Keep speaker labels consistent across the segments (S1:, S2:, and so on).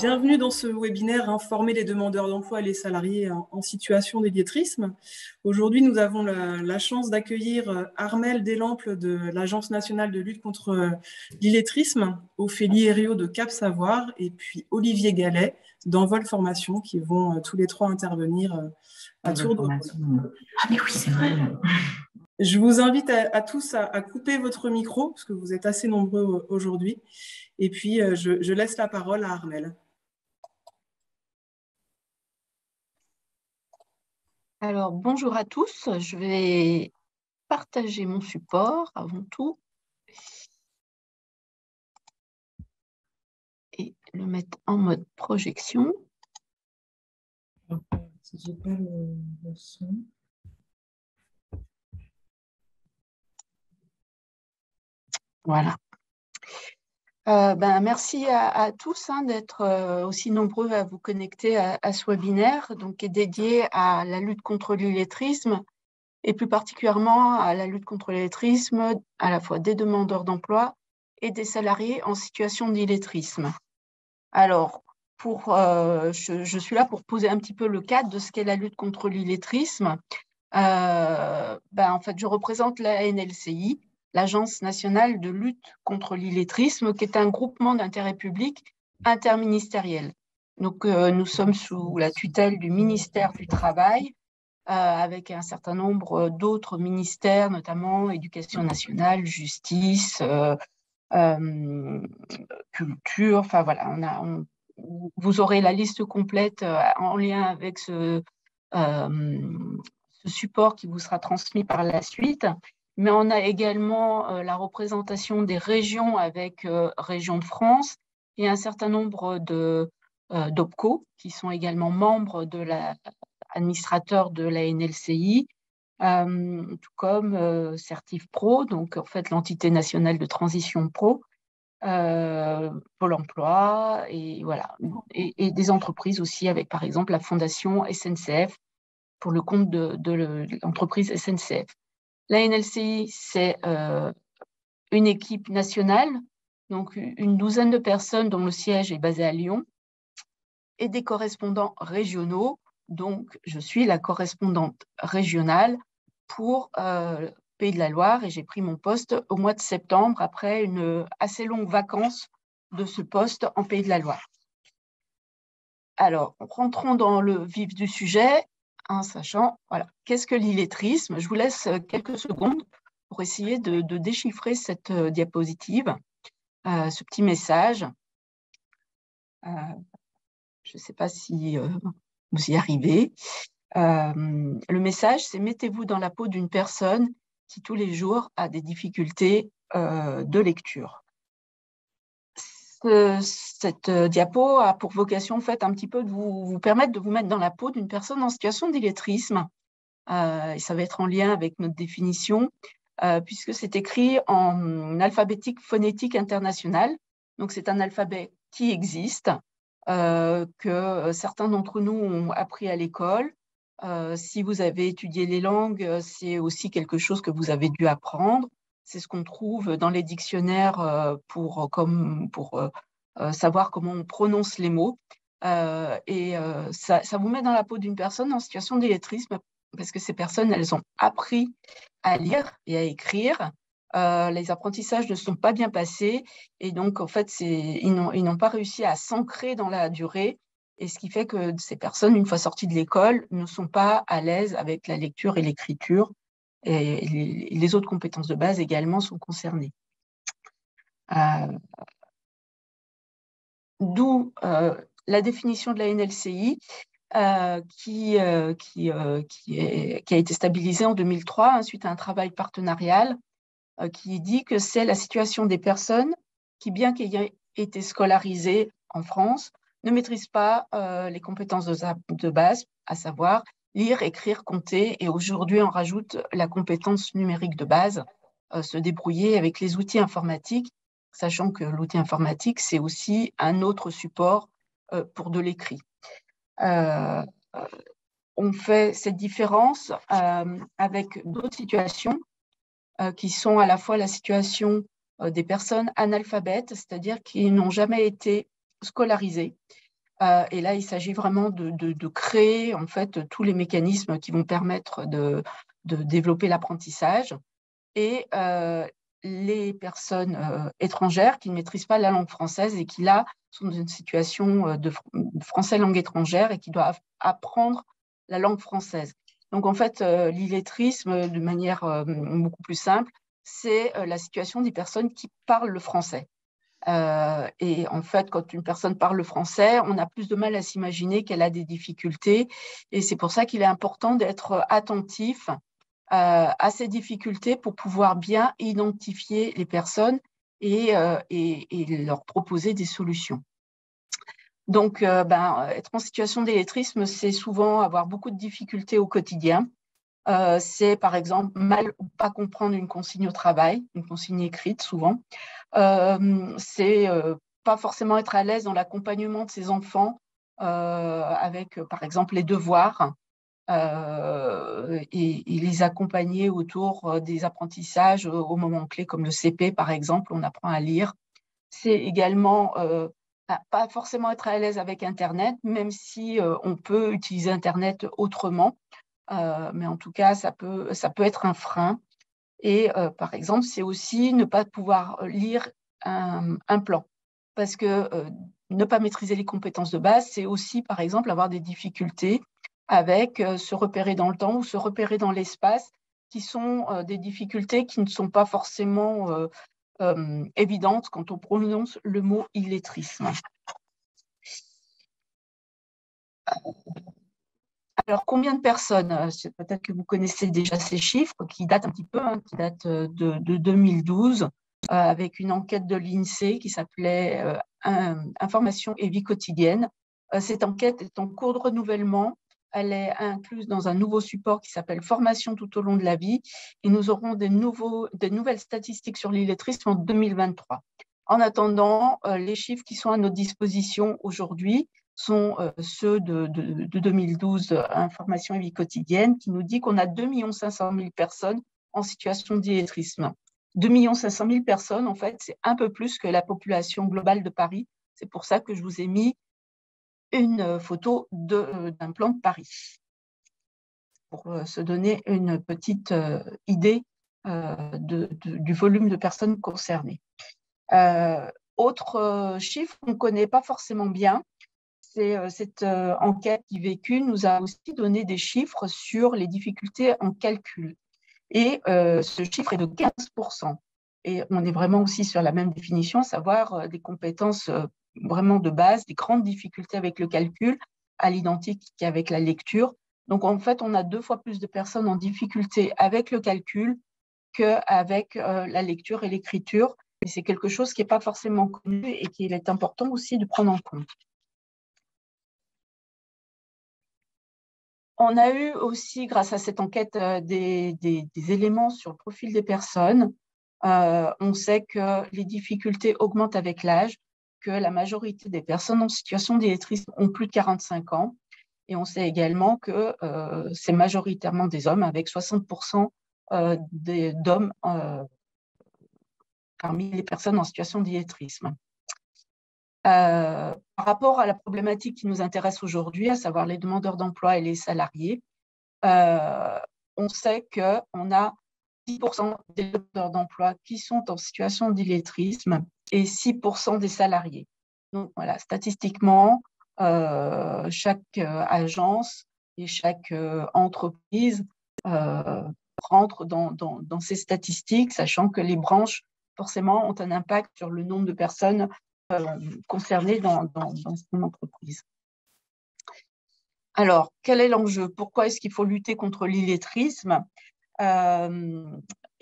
S1: Bienvenue dans ce webinaire Informer les demandeurs d'emploi et les salariés en situation d'illettrisme. Aujourd'hui, nous avons la chance d'accueillir Armelle Delample de l'Agence nationale de lutte contre l'illettrisme, Ophélie Herriot de Cap Savoir et puis Olivier Gallet d'Envol Formation qui vont tous les trois intervenir à tour de rôle.
S2: Ah mais oui, c'est vrai.
S1: Je vous invite à tous à couper votre micro parce que vous êtes assez nombreux aujourd'hui. Et puis, je laisse la parole à Armelle.
S3: Alors, bonjour à tous. Je vais partager mon support avant tout et le mettre en mode projection.
S2: Si j'ai pas le son.
S3: Voilà. Merci à tous d'être aussi nombreux à vous connecter à ce webinaire, donc, qui est dédié à la lutte contre l'illettrisme et plus particulièrement à la lutte contre l'illettrisme à la fois des demandeurs d'emploi et des salariés en situation d'illettrisme. Alors, je suis là pour poser un petit peu le cadre de ce qu'est la lutte contre l'illettrisme. En fait, je représente la NLCI, l'Agence nationale de lutte contre l'illettrisme, qui est un groupement d'intérêt public interministériel. Donc, nous sommes sous la tutelle du ministère du Travail, avec un certain nombre d'autres ministères, notamment Éducation nationale, Justice, Culture. Enfin, voilà, vous aurez la liste complète en lien avec ce support qui vous sera transmis par la suite. Mais on a également la représentation des régions avec Régions de France et un certain nombre d'OPCO qui sont également membres de l'administrateur de la NLCI, tout comme Certif Pro, donc en fait l'entité nationale de transition pro, Pôle emploi et voilà, et des entreprises aussi avec par exemple la fondation SNCF pour le compte de l'entreprise SNCF. La NLCI, c'est une équipe nationale, donc une douzaine de personnes dont le siège est basé à Lyon, et des correspondants régionaux. Donc, je suis la correspondante régionale pour Pays de la Loire et j'ai pris mon poste au mois de septembre après une assez longue vacance de ce poste en Pays de la Loire. Alors, rentrons dans le vif du sujet, en sachant, voilà, qu'est-ce que l'illettrisme? Je vous laisse quelques secondes pour essayer de déchiffrer cette diapositive, ce petit message. Je ne sais pas si vous y arrivez. Le message, c'est « Mettez-vous dans la peau d'une personne qui, tous les jours, a des difficultés de lecture ». Cette diapo a pour vocation, en fait, un petit peu de vous permettre de vous mettre dans la peau d'une personne en situation d'illettrisme. Et ça va être en lien avec notre définition, puisque c'est écrit en alphabétique phonétique international. Donc, c'est un alphabet qui existe, que certains d'entre nous ont appris à l'école. Si vous avez étudié les langues, c'est aussi quelque chose que vous avez dû apprendre. C'est ce qu'on trouve dans les dictionnaires pour savoir comment on prononce les mots. Ça vous met dans la peau d'une personne en situation d'illettrisme parce que ces personnes, elles ont appris à lire et à écrire. Les apprentissages ne sont pas bien passés et donc, en fait, ils n'ont pas réussi à s'ancrer dans la durée. Et ce qui fait que ces personnes, une fois sorties de l'école, ne sont pas à l'aise avec la lecture et l'écriture. Et les autres compétences de base également sont concernées. D'où la définition de la NLCI qui a été stabilisée en 2003 suite à un travail partenarial qui dit que c'est la situation des personnes qui, bien qu'ayant été scolarisées en France, ne maîtrisent pas les compétences de base, à savoir lire, écrire, compter, et aujourd'hui on rajoute la compétence numérique de base, se débrouiller avec les outils informatiques, sachant que l'outil informatique, c'est aussi un autre support pour de l'écrit. On fait cette différence avec d'autres situations qui sont à la fois la situation des personnes analphabètes, c'est-à-dire qui n'ont jamais été scolarisées Et là, il s'agit vraiment de créer en fait tous les mécanismes qui vont permettre de développer l'apprentissage. Et les personnes étrangères qui ne maîtrisent pas la langue française et qui, là, sont dans une situation de français langue étrangère et qui doivent apprendre la langue française. Donc, en fait, l'illettrisme, de manière beaucoup plus simple, c'est la situation des personnes qui parlent le français. Et en fait, quand une personne parle le français, on a plus de mal à s'imaginer qu'elle a des difficultés. Et c'est pour ça qu'il est important d'être attentif à ces difficultés pour pouvoir bien identifier les personnes et leur proposer des solutions. Donc, être en situation d'illettrisme, c'est souvent avoir beaucoup de difficultés au quotidien. C'est par exemple mal ou pas comprendre une consigne au travail, une consigne écrite souvent. C'est pas forcément être à l'aise dans l'accompagnement de ses enfants avec par exemple les devoirs et les accompagner autour des apprentissages au moment clé comme le CP par exemple, on apprend à lire. C'est également pas forcément être à l'aise avec Internet, même si on peut utiliser Internet autrement. Mais en tout cas, ça peut être un frein. Et par exemple, c'est aussi ne pas pouvoir lire un plan. Parce que ne pas maîtriser les compétences de base, c'est aussi, par exemple, avoir des difficultés avec se repérer dans le temps ou se repérer dans l'espace, qui sont des difficultés qui ne sont pas forcément évidentes quand on prononce le mot illettrisme. Alors, combien de personnes? Peut-être que vous connaissez déjà ces chiffres qui datent un petit peu, qui datent de 2012, avec une enquête de l'INSEE qui s'appelait Information et vie quotidienne. Cette enquête est en cours de renouvellement. Elle est incluse dans un nouveau support qui s'appelle Formation tout au long de la vie. Et nous aurons des nouvelles statistiques sur l'illettrisme en 2023. En attendant, les chiffres qui sont à notre disposition aujourd'hui sont ceux de 2012, Information et vie quotidienne, qui nous dit qu'on a 2 500 000 personnes en situation d'illettrisme. 2 500 000 personnes, en fait, c'est un peu plus que la population globale de Paris. C'est pour ça que je vous ai mis une photo d'un plan de Paris, pour se donner une petite idée du volume de personnes concernées. Autre chiffre qu'on ne connaît pas forcément bien, c'est cette enquête IVQ nous a aussi donné des chiffres sur les difficultés en calcul. Et ce chiffre est de 15%. Et on est vraiment aussi sur la même définition, à savoir des compétences vraiment de base, des grandes difficultés avec le calcul, à l'identique qu'avec la lecture. Donc, en fait, on a 2 fois plus de personnes en difficulté avec le calcul qu'avec la lecture et l'écriture. Et c'est quelque chose qui n'est pas forcément connu et qu'il est important aussi de prendre en compte. On a eu aussi, grâce à cette enquête, des éléments sur le profil des personnes. On sait que les difficultés augmentent avec l'âge, que la majorité des personnes en situation d'illettrisme ont plus de 45 ans. Et on sait également que c'est majoritairement des hommes, avec 60% d'hommes parmi les personnes en situation d'illettrisme. Par rapport à la problématique qui nous intéresse aujourd'hui, à savoir les demandeurs d'emploi et les salariés, on sait qu'on a 10% des demandeurs d'emploi qui sont en situation d'illettrisme et 6% des salariés. Donc voilà, statistiquement, chaque agence et chaque entreprise rentre dans ces statistiques, sachant que les branches, forcément, ont un impact sur le nombre de personnes concernées dans son entreprise. Alors, quel est l'enjeu? Pourquoi est-ce qu'il faut lutter contre l'illettrisme?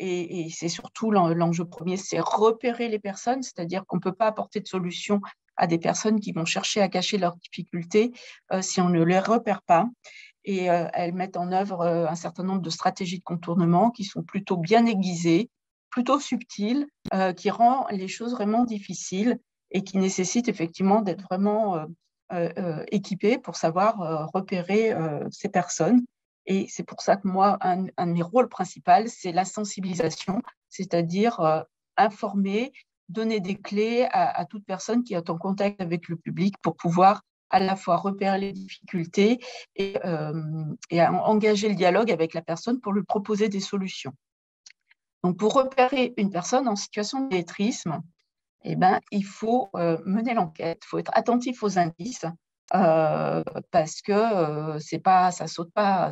S3: Et c'est surtout l'enjeu premier, c'est repérer les personnes, c'est-à-dire qu'on ne peut pas apporter de solution à des personnes qui vont chercher à cacher leurs difficultés si on ne les repère pas. Et elles mettent en œuvre un certain nombre de stratégies de contournement qui sont plutôt bien aiguisées, plutôt subtiles, qui rend les choses vraiment difficiles et qui nécessitent effectivement d'être vraiment équipés pour savoir repérer ces personnes. Et c'est pour ça que moi, un de mes rôles principaux, c'est la sensibilisation, c'est-à-dire informer, donner des clés à toute personne qui est en contact avec le public pour pouvoir à la fois repérer les difficultés et à engager le dialogue avec la personne pour lui proposer des solutions. Donc, pour repérer une personne en situation d'illettrisme, eh ben, il faut mener l'enquête, il faut être attentif aux indices parce que ça saute pas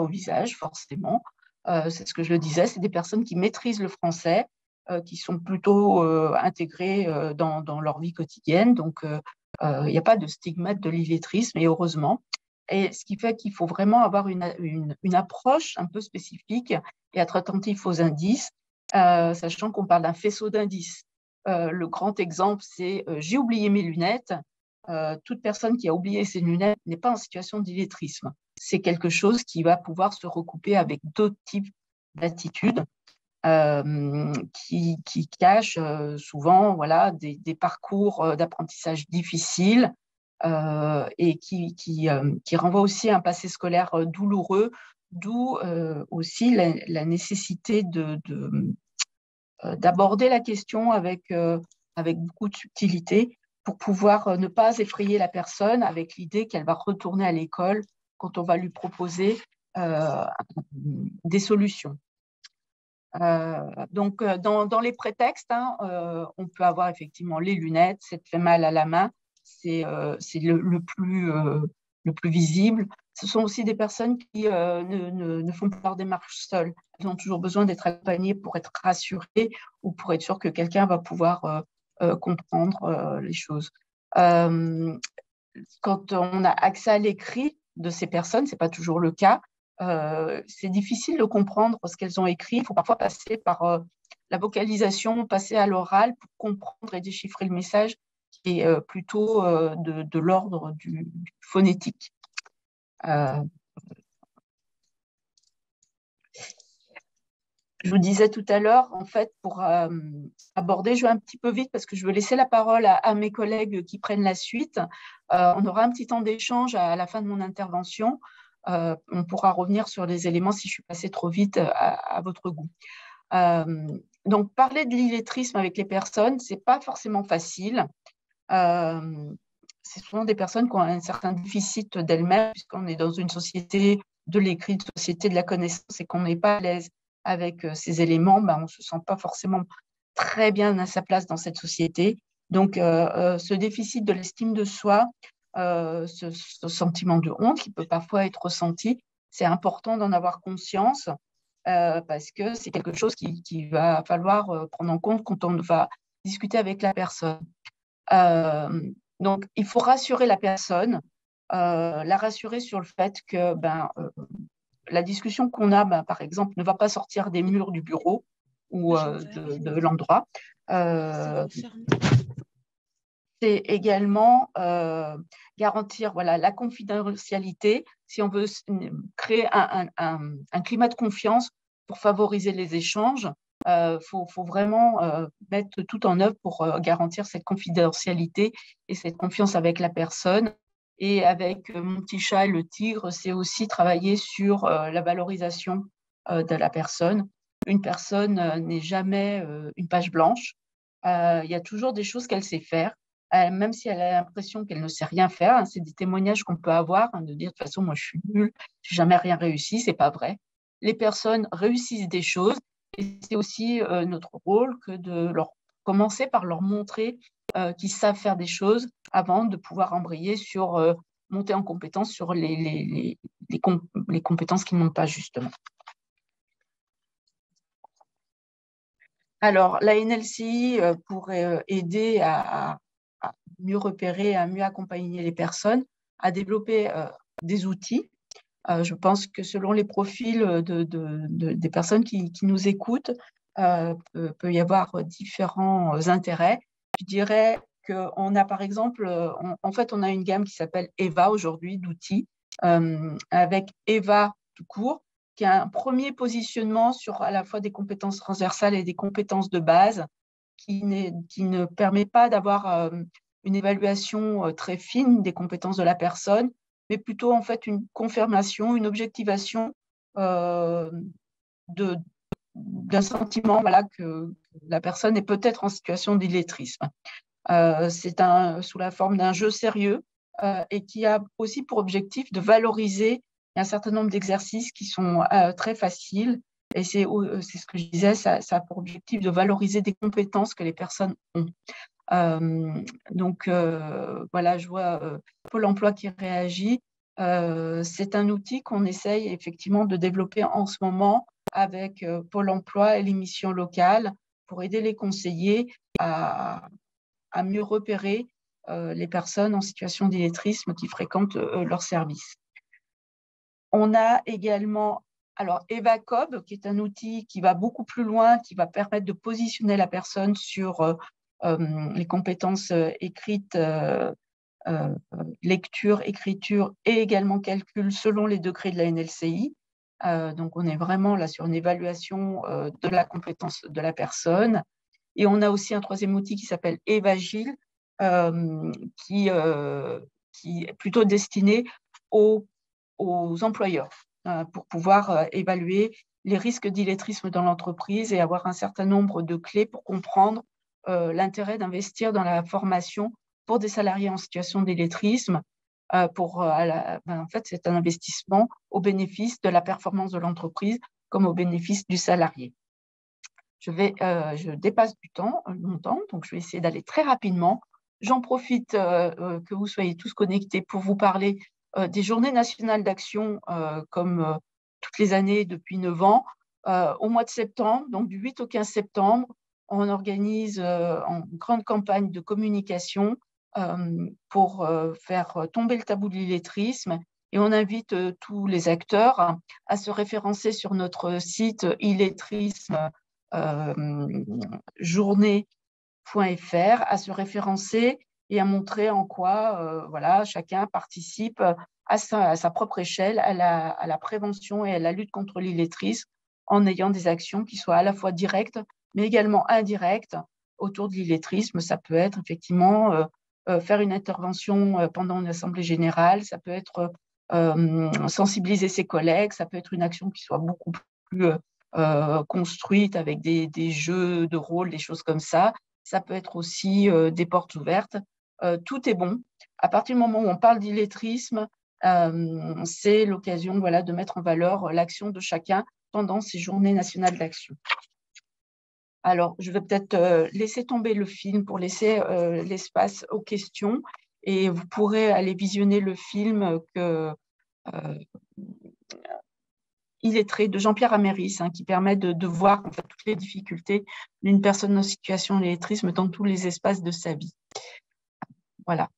S3: au visage forcément. C'est ce que je le disais, c'est des personnes qui maîtrisent le français, qui sont plutôt intégrées dans leur vie quotidienne. Donc, il n'y a pas de stigmate de l'illettrisme, et heureusement. Et ce qui fait qu'il faut vraiment avoir une approche un peu spécifique et être attentif aux indices, sachant qu'on parle d'un faisceau d'indices. Le grand exemple, c'est j'ai oublié mes lunettes. Toute personne qui a oublié ses lunettes n'est pas en situation d'illettrisme. C'est quelque chose qui va pouvoir se recouper avec d'autres types d'attitudes qui cachent souvent voilà, des parcours d'apprentissage difficiles et qui renvoient aussi à un passé scolaire douloureux, d'où aussi la nécessité d'aborder la question avec beaucoup de subtilité pour pouvoir ne pas effrayer la personne avec l'idée qu'elle va retourner à l'école quand on va lui proposer des solutions. Donc, dans les prétextes, on peut avoir effectivement les lunettes, ça te fait mal à la main, c'est le plus visible. Ce sont aussi des personnes qui ne font pas leur démarche seules. Elles ont toujours besoin d'être accompagnées pour être rassurées ou pour être sûr que quelqu'un va pouvoir comprendre les choses. Quand on a accès à l'écrit de ces personnes, ce n'est pas toujours le cas, c'est difficile de comprendre ce qu'elles ont écrit. Il faut parfois passer par la vocalisation, passer à l'oral pour comprendre et déchiffrer le message qui est plutôt de l'ordre du phonétique. Je vous disais tout à l'heure, en fait, pour aborder, je vais un petit peu vite parce que je veux laisser la parole à mes collègues qui prennent la suite. On aura un petit temps d'échange à la fin de mon intervention. On pourra revenir sur les éléments si je suis passée trop vite à votre goût. Donc, parler de l'illettrisme avec les personnes, ce n'est pas forcément facile. C'est souvent des personnes qui ont un certain déficit d'elles-mêmes, puisqu'on est dans une société de l'écrit, une société de la connaissance, et qu'on n'est pas à l'aise avec ces éléments, on ne se sent pas forcément très bien à sa place dans cette société. Donc, ce déficit de l'estime de soi, ce sentiment de honte qui peut parfois être ressenti, c'est important d'en avoir conscience parce que c'est quelque chose qui va falloir prendre en compte quand on va discuter avec la personne. Donc, il faut rassurer la personne, la rassurer sur le fait que la discussion qu'on a, par exemple, ne va pas sortir des murs du bureau ou de l'endroit. C'est également garantir la confidentialité si on veut créer un climat de confiance pour favoriser les échanges. Faut vraiment mettre tout en œuvre pour garantir cette confidentialité et cette confiance avec la personne. Et avec mon petit chat et le tigre, c'est aussi travailler sur la valorisation de la personne. Une personne n'est jamais une page blanche. Il y a toujours des choses qu'elle sait faire. Même si elle a l'impression qu'elle ne sait rien faire, c'est des témoignages qu'on peut avoir, de dire de toute façon, moi je suis nulle, je n'ai jamais rien réussi, c'est pas vrai. Les personnes réussissent des choses et c'est aussi notre rôle que de commencer par leur montrer qu'ils savent faire des choses avant de pouvoir embrayer sur monter en compétence sur les compétences qu'ils n'ont pas justement. Alors, la NLCI pourrait aider à mieux repérer, à mieux accompagner les personnes, à développer des outils. Je pense que selon les profils des personnes qui nous écoutent, peut y avoir différents intérêts. Je dirais qu'on a par exemple, on a une gamme qui s'appelle EVA aujourd'hui d'outils, avec EVA tout court, qui a un premier positionnement sur à la fois des compétences transversales et des compétences de base, qui ne permet pas d'avoir une évaluation très fine des compétences de la personne, mais plutôt en fait une confirmation, une objectivation d'un sentiment que la personne est peut-être en situation d'illettrisme. C'est sous la forme d'un jeu sérieux et qui a aussi pour objectif de valoriser un certain nombre d'exercices qui sont très faciles. Et c'est ce que je disais, ça a pour objectif de valoriser des compétences que les personnes ont. Donc, voilà, je vois Pôle emploi qui réagit. C'est un outil qu'on essaye effectivement de développer en ce moment avec Pôle emploi et les missions locales pour aider les conseillers à mieux repérer les personnes en situation d'illettrisme qui fréquentent leur service. On a également EvaCob, qui est un outil qui va beaucoup plus loin, qui va permettre de positionner la personne sur les compétences écrites, lecture, écriture et également calcul selon les degrés de la NLCI. Donc, on est vraiment là sur une évaluation de la compétence de la personne. Et on a aussi un troisième outil qui s'appelle Evagile, qui est plutôt destiné aux employeurs pour pouvoir évaluer les risques d'illettrisme dans l'entreprise et avoir un certain nombre de clés pour comprendre l'intérêt d'investir dans la formation pour des salariés en situation d'illettrisme. En fait, c'est un investissement au bénéfice de la performance de l'entreprise comme au bénéfice du salarié. Je dépasse mon temps, donc je vais essayer d'aller très rapidement. J'en profite que vous soyez tous connectés pour vous parler des journées nationales d'action comme toutes les années depuis 9 ans. Au mois de septembre, donc du 8 au 15 septembre, on organise une grande campagne de communication pour faire tomber le tabou de l'illettrisme. Et on invite tous les acteurs à se référencer sur notre site illettrisme journée.fr, à se référencer et à montrer en quoi chacun participe à sa propre échelle à la prévention et à la lutte contre l'illettrisme en ayant des actions qui soient à la fois directes mais également indirectes autour de l'illettrisme. Ça peut être effectivement faire une intervention pendant une assemblée générale, ça peut être sensibiliser ses collègues, ça peut être une action qui soit beaucoup plus construite avec des jeux de rôle, des choses comme ça. Ça peut être aussi des portes ouvertes. Tout est bon. À partir du moment où on parle d'illettrisme, c'est l'occasion de mettre en valeur l'action de chacun pendant ces journées nationales d'action. Alors, je vais peut-être laisser tomber le film pour laisser l'espace aux questions et vous pourrez aller visionner le film illettré de Jean-Pierre Améris, qui permet de voir en fait, toutes les difficultés d'une personne en situation d'illettrisme dans tous les espaces de sa vie. Voilà.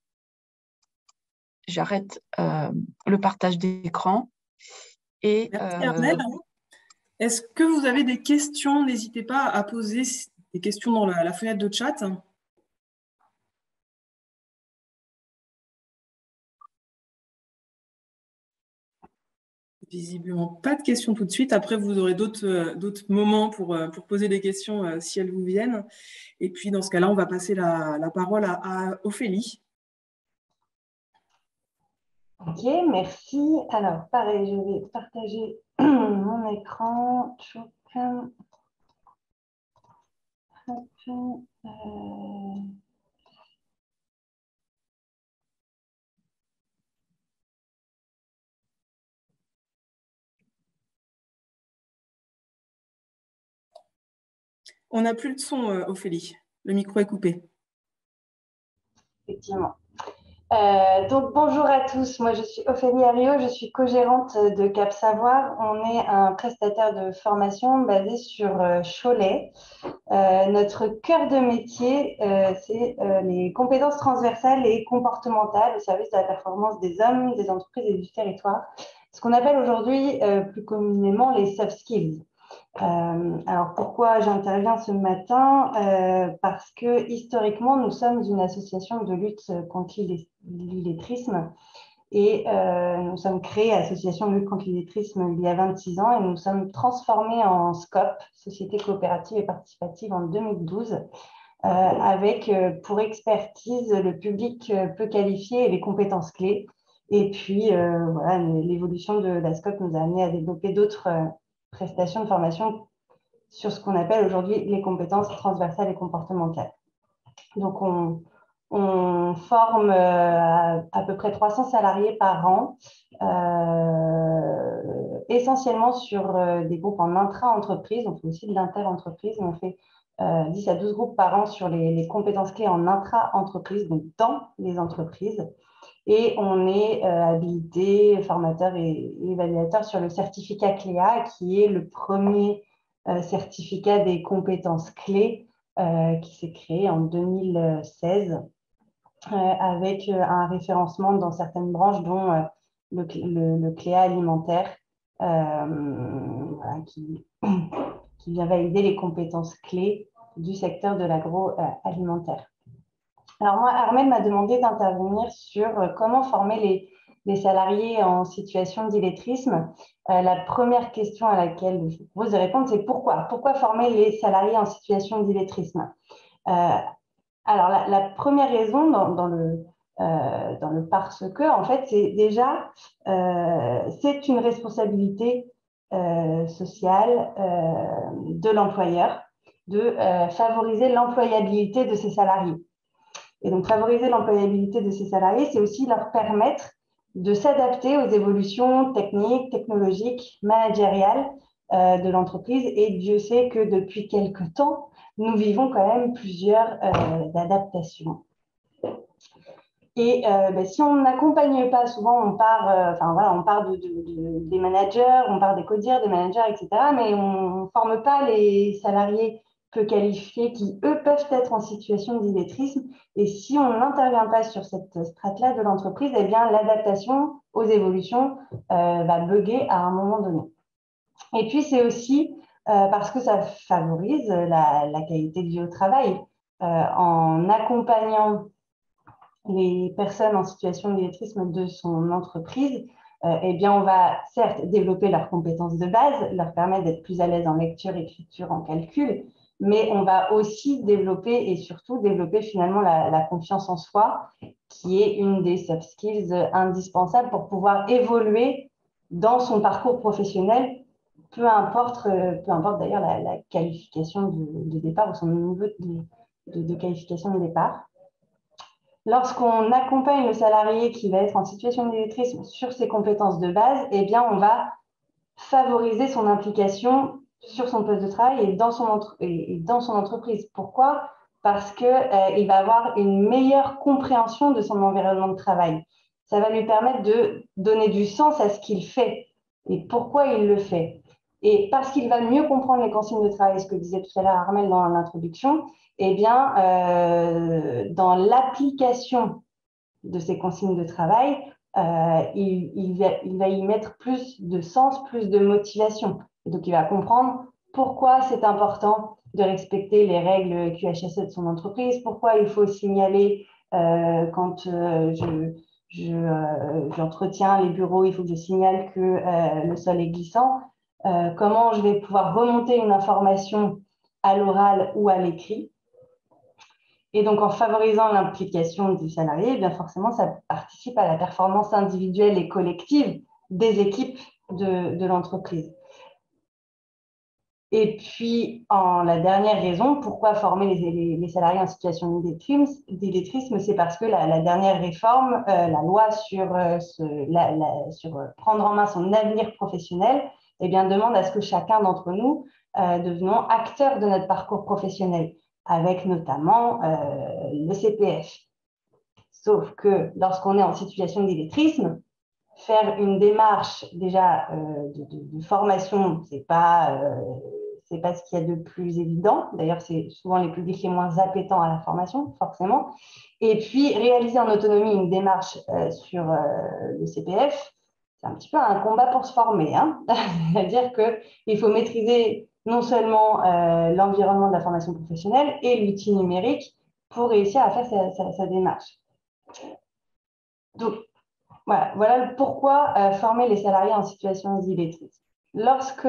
S3: J'arrête le partage d'écran.
S1: Merci Armelle. Est-ce que vous avez des questions? N'hésitez pas à poser des questions dans la fenêtre de chat. Visiblement, pas de questions tout de suite. Après, vous aurez d'autres moments pour poser des questions si elles vous viennent. Et puis, dans ce cas-là, on va passer la parole à Ophélie.
S2: Ok, merci. Alors, pareil, je vais partager mon écran.
S1: On n'a plus de son, Ophélie. Le micro est coupé.
S2: Effectivement. Donc, bonjour à tous. Moi, je suis Ophélie Herriot. Je suis co-gérante de Cap Savoir. On est un prestataire de formation basé sur Cholet. Notre cœur de métier, c'est les compétences transversales et comportementales au service de la performance des hommes, des entreprises et du territoire. Ce qu'on appelle aujourd'hui plus communément les soft skills. Alors pourquoi j'interviens ce matin? Parce que historiquement, nous sommes une association de lutte contre l'illettrisme et nous sommes créés association de lutte contre l'illettrisme il y a 26 ans et nous sommes transformés en SCOP, Société coopérative et participative, en 2012 avec pour expertise le public peu qualifié et les compétences clés. Et puis l'évolution de la SCOP nous a amené à développer d'autres prestations de formation sur ce qu'on appelle aujourd'hui les compétences transversales et comportementales. Donc, On forme à peu près 300 salariés par an, essentiellement sur des groupes en intra-entreprise. On fait aussi de l'inter-entreprise, mais on fait 10 à 12 groupes par an sur les compétences clés en intra-entreprise, donc dans les entreprises. Et on est habilité, formateur et évaluateur sur le certificat CLEA, qui est le premier certificat des compétences clés qui s'est créé en 2016 avec un référencement dans certaines branches, dont le CLEA alimentaire, voilà, qui vient valider les compétences clés du secteur de l'agroalimentaire. Alors moi, Armel m'a demandé d'intervenir sur comment former les salariés en situation d'illettrisme. La première question à laquelle je vous propose de répondre, c'est pourquoi? Pourquoi former les salariés en situation d'illettrisme? Alors, la première raison dans le parce que, en fait, c'est déjà, c'est une responsabilité sociale de l'employeur de favoriser l'employabilité de ses salariés. Et donc, favoriser l'employabilité de ces salariés, c'est aussi leur permettre de s'adapter aux évolutions techniques, technologiques, managériales de l'entreprise. Et Dieu sait que depuis quelque temps, nous vivons quand même plusieurs adaptations. Et si on n'accompagne pas, souvent on part, on part des managers, on part des codires, des managers, etc. Mais on ne forme pas les salariés peu qualifiés qui, eux, peuvent être en situation d'illettrisme. Et si on n'intervient pas sur cette strate-là de l'entreprise, eh bien, l'adaptation aux évolutions va bugger à un moment donné. Et puis, c'est aussi parce que ça favorise la qualité de vie au travail. En accompagnant les personnes en situation d'illettrisme de son entreprise, eh bien, on va certes développer leurs compétences de base, leur permettre d'être plus à l'aise en lecture, écriture, en calcul, mais on va aussi développer et surtout développer finalement la confiance en soi, qui est une des soft skills indispensables pour pouvoir évoluer dans son parcours professionnel, peu importe d'ailleurs la qualification de départ ou son niveau de qualification de départ. Lorsqu'on accompagne le salarié qui va être en situation d'illettrisme sur ses compétences de base, eh bien, on va favoriser son implication sur son poste de travail et dans son entreprise. Pourquoi? Parce qu'il va avoir une meilleure compréhension de son environnement de travail. Ça va lui permettre de donner du sens à ce qu'il fait et pourquoi il le fait. Et parce qu'il va mieux comprendre les consignes de travail, ce que disait tout à l'heure Armel dans l'introduction, eh bien, dans l'application de ces consignes de travail, il va y mettre plus de sens, plus de motivation. Et donc, il va comprendre pourquoi c'est important de respecter les règles QHSE de son entreprise, pourquoi il faut signaler quand j'entretiens les bureaux, il faut que je signale que le sol est glissant, comment je vais pouvoir remonter une information à l'oral ou à l'écrit. Et donc, en favorisant l'implication du salarié, eh bien forcément, ça participe à la performance individuelle et collective des équipes de l'entreprise. Et puis, la dernière raison, pourquoi former les salariés en situation d'illettrisme, c'est parce que la dernière réforme, la loi sur prendre en main son avenir professionnel, eh bien, demande à ce que chacun d'entre nous devenons acteurs de notre parcours professionnel, avec notamment le CPF. Sauf que lorsqu'on est en situation d'illettrisme, faire une démarche déjà de formation, c'est pas ce qu'il y a de plus évident. D'ailleurs, c'est souvent les publics les moins appétents à la formation, forcément. Et puis, réaliser en autonomie une démarche sur le CPF, c'est un petit peu un combat pour se former. Hein. C'est-à-dire qu'il faut maîtriser non seulement l'environnement de la formation professionnelle et l'outil numérique pour réussir à faire sa démarche. Donc, voilà pourquoi former les salariés en situation d'illettrisme. Lorsque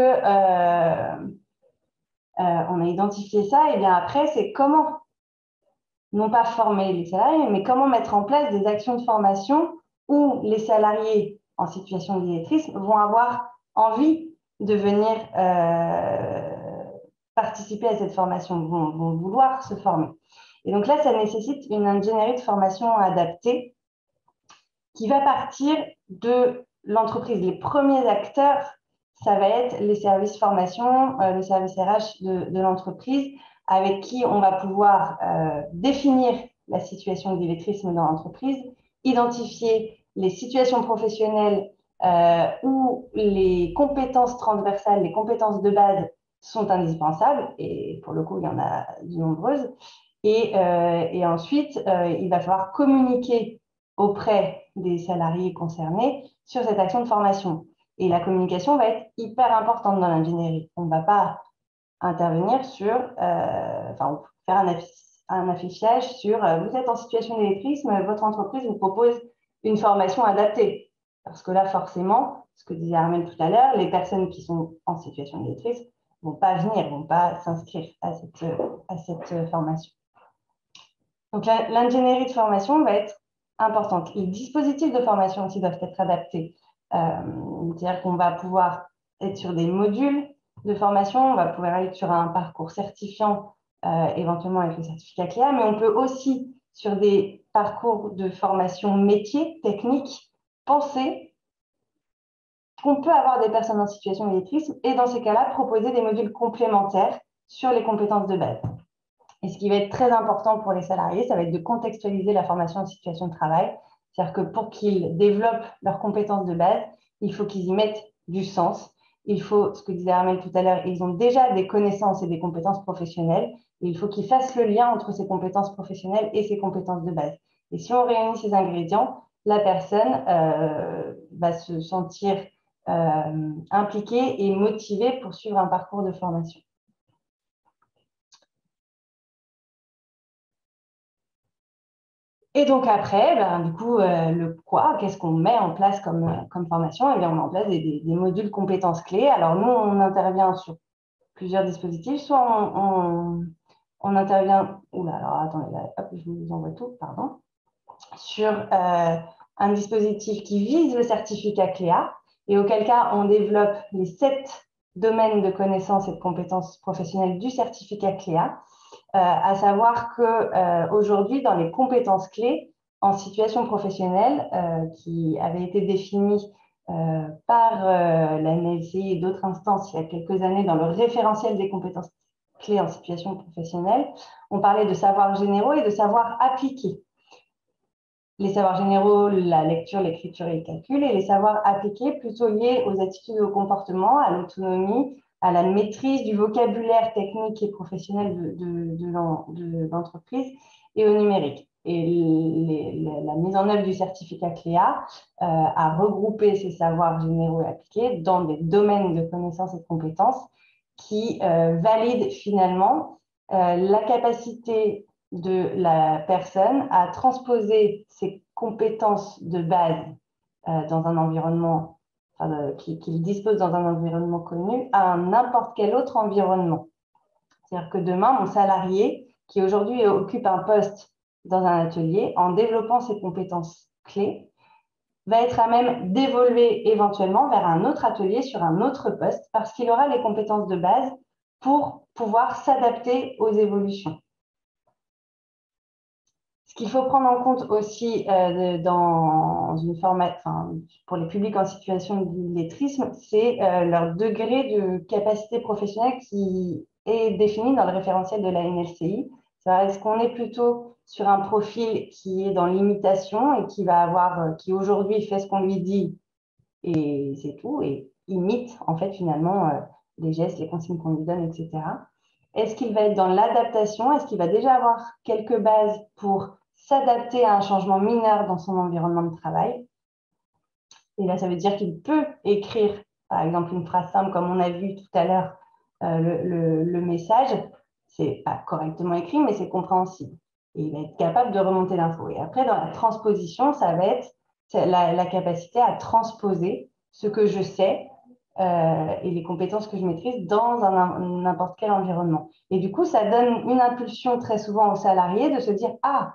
S2: on a identifié ça, et bien après, c'est comment, non pas former les salariés, mais comment mettre en place des actions de formation où les salariés en situation d'illettrisme vont avoir envie de venir participer à cette formation, vont vouloir se former. Et donc là, ça nécessite une ingénierie de formation adaptée qui va partir de l'entreprise. Les premiers acteurs, ça va être les services formation, le service RH de l'entreprise, avec qui on va pouvoir définir la situation de l'illettrisme dans l'entreprise, identifier les situations professionnelles où les compétences transversales, les compétences de base sont indispensables, et pour le coup, il y en a de nombreuses. Et ensuite, il va falloir communiquer auprès des salariés concernés sur cette action de formation. Et la communication va être hyper importante dans l'ingénierie. On ne va pas intervenir sur, faire un affichage sur vous êtes en situation d'illettrisme, votre entreprise vous propose une formation adaptée. Parce que là, forcément, ce que disait Armelle tout à l'heure, les personnes qui sont en situation d'illettrisme ne vont pas venir, ne vont pas s'inscrire à cette formation. Donc, l'ingénierie de formation va être importante. Les dispositifs de formation aussi doivent être adaptés. C'est-à-dire qu'on va pouvoir être sur des modules de formation, on va pouvoir être sur un parcours certifiant, éventuellement avec le certificat CLEA, mais on peut aussi, sur des parcours de formation métier, technique, penser qu'on peut avoir des personnes en situation d'illettrisme et dans ces cas-là, proposer des modules complémentaires sur les compétences de base. Et ce qui va être très important pour les salariés, ça va être de contextualiser la formation en situation de travail. C'est-à-dire que pour qu'ils développent leurs compétences de base, il faut qu'ils y mettent du sens. Il faut, ce que disait Armelle tout à l'heure, ils ont déjà des connaissances et des compétences professionnelles. Et il faut qu'ils fassent le lien entre ces compétences professionnelles et ces compétences de base. Et si on réunit ces ingrédients, la personne va se sentir impliquée et motivée pour suivre un parcours de formation. Et donc après, du coup, le quoi, qu'est-ce qu'on met en place comme formation? Eh bien, on met en place des modules compétences clés. Alors nous, on intervient sur plusieurs dispositifs. Soit on intervient, alors attendez, là, hop, je vous envoie tout, pardon, sur un dispositif qui vise le certificat CLEA, et auquel cas, on développe les 7 domaines de connaissances et de compétences professionnelles du certificat CLEA. À savoir qu'aujourd'hui, dans les compétences clés en situation professionnelle qui avaient été définies par la NLCI et d'autres instances il y a quelques années dans le référentiel des compétences clés en situation professionnelle, on parlait de savoirs généraux et de savoirs appliqués. Les savoirs généraux, la lecture, l'écriture et le calcul, et les savoirs appliqués plutôt liés aux attitudes et au comportement, à l'autonomie, à la maîtrise du vocabulaire technique et professionnel de l'entreprise et au numérique. Et la mise en œuvre du certificat CLEA a regroupé ces savoirs généraux et appliqués dans des domaines de connaissances et de compétences qui valident finalement la capacité de la personne à transposer ses compétences de base dans un environnement qu'il dispose dans un environnement connu à n'importe quel autre environnement. C'est-à-dire que demain, mon salarié qui aujourd'hui occupe un poste dans un atelier, en développant ses compétences clés, va être à même d'évoluer éventuellement vers un autre atelier sur un autre poste parce qu'il aura les compétences de base pour pouvoir s'adapter aux évolutions. Ce qu'il faut prendre en compte aussi dans une pour les publics en situation d'illettrisme, c'est leur degré de capacité professionnelle qui est défini dans le référentiel de la NLCI. Est-ce qu'on est plutôt sur un profil qui est dans l'imitation et qui aujourd'hui fait ce qu'on lui dit et c'est tout, et imite en fait finalement les gestes, les consignes qu'on lui donne, etc. Est-ce qu'il va être dans l'adaptation? Est-ce qu'il va déjà avoir quelques bases pour s'adapter à un changement mineur dans son environnement de travail? Et là, ça veut dire qu'il peut écrire, par exemple, une phrase simple, comme on a vu tout à l'heure, le message. C'est pas correctement écrit, mais c'est compréhensible. Et il va être capable de remonter l'info. Et après, dans la transposition, ça va être la capacité à transposer ce que je sais et les compétences que je maîtrise dans n'importe quel environnement. Et du coup, ça donne une impulsion très souvent aux salariés de se dire « Ah,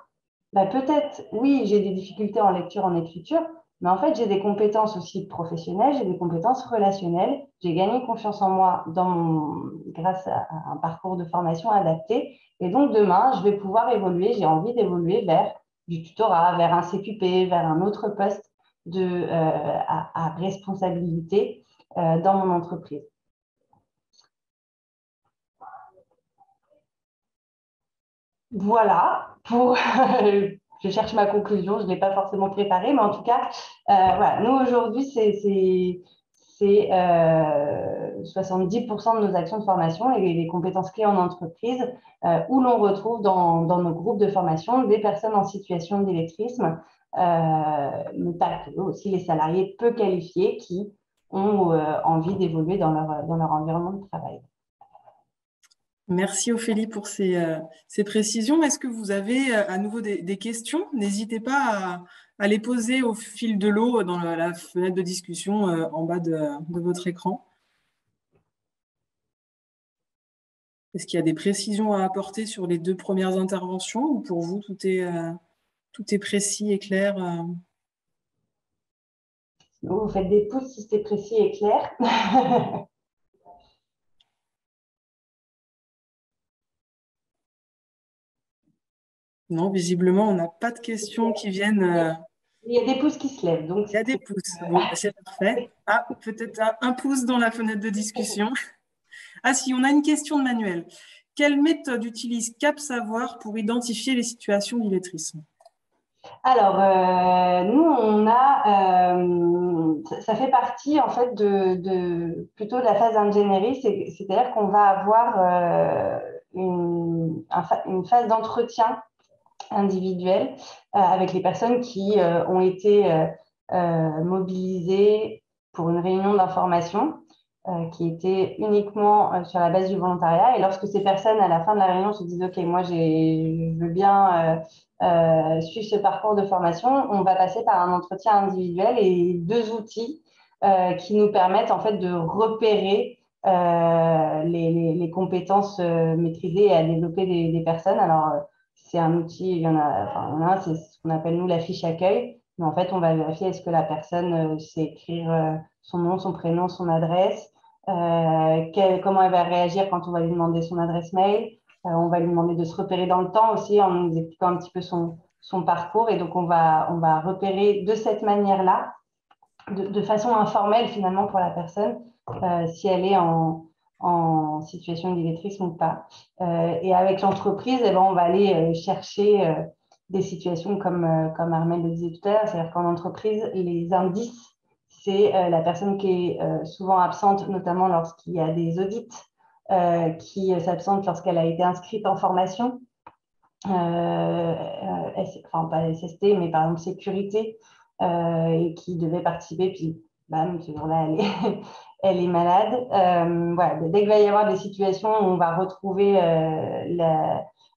S2: peut-être, oui, j'ai des difficultés en lecture, en écriture, mais en fait, j'ai des compétences aussi professionnelles, j'ai des compétences relationnelles, j'ai gagné confiance en moi grâce à un parcours de formation adapté Et donc, demain, je vais pouvoir évoluer, j'ai envie d'évoluer vers du tutorat, vers un CQP, vers un autre poste à responsabilité dans mon entreprise. Voilà, je cherche ma conclusion, je ne l'ai pas forcément préparée, mais en tout cas, voilà, nous aujourd'hui, c'est 70% de nos actions de formation et les compétences clés en entreprise où l'on retrouve dans nos groupes de formation des personnes en situation d'illettrisme, mais pas que, aussi les salariés peu qualifiés qui ont envie d'évoluer dans leur environnement de travail.
S1: Merci Ophélie pour ces précisions. Est-ce que vous avez à nouveau des questions? N'hésitez pas à les poser au fil de l'eau dans la fenêtre de discussion en bas de votre écran. Est-ce qu'il y a des précisions à apporter sur les 2 premières interventions ou pour vous tout est précis et clair?
S2: Vous faites des pouces si c'est précis et clair.
S1: Non, visiblement, on n'a pas de questions qui viennent.
S2: Il y a des pouces qui se lèvent. Donc
S1: Il y a des pouces. Bon, c'est parfait. Ah, peut-être un pouce dans la fenêtre de discussion. Ah si, on a une question de Manuel. Quelle méthode utilise Cap Savoir pour identifier les situations d'illettrisme?
S2: Alors, nous, on a, ça fait partie en fait plutôt de la phase d'ingénierie, c'est-à-dire qu'on va avoir une phase d'entretien individuel avec les personnes qui ont été mobilisées pour une réunion d'information qui était uniquement sur la base du volontariat. Et lorsque ces personnes, à la fin de la réunion, se disent « Ok, moi, je veux bien suivre ce parcours de formation », on va passer par un entretien individuel et 2 outils qui nous permettent en fait de repérer les compétences maîtrisées et à développer des personnes. Alors, c'est un outil, il y en a un, c'est ce qu'on appelle nous la fiche accueil. Mais en fait, on va vérifier est-ce que la personne sait écrire son nom, son prénom, son adresse, comment elle va réagir quand on va lui demander son adresse mail. On va lui demander de se repérer dans le temps aussi en nous expliquant un petit peu son parcours. Et donc, on va repérer de cette manière-là, de façon informelle finalement pour la personne, si elle est en situation d'illettrisme ou pas. Et avec l'entreprise, eh ben, on va aller chercher des situations comme Armelle le disait tout à l'heure, c'est-à-dire qu'en entreprise, les indices, c'est la personne qui est souvent absente, notamment lorsqu'il y a des audits, qui s'absente lorsqu'elle a été inscrite en formation, enfin pas SST, mais par exemple sécurité, et qui devait participer, puis bam, ce jour-là, elle est malade. Voilà, dès qu'il va y avoir des situations où on va retrouver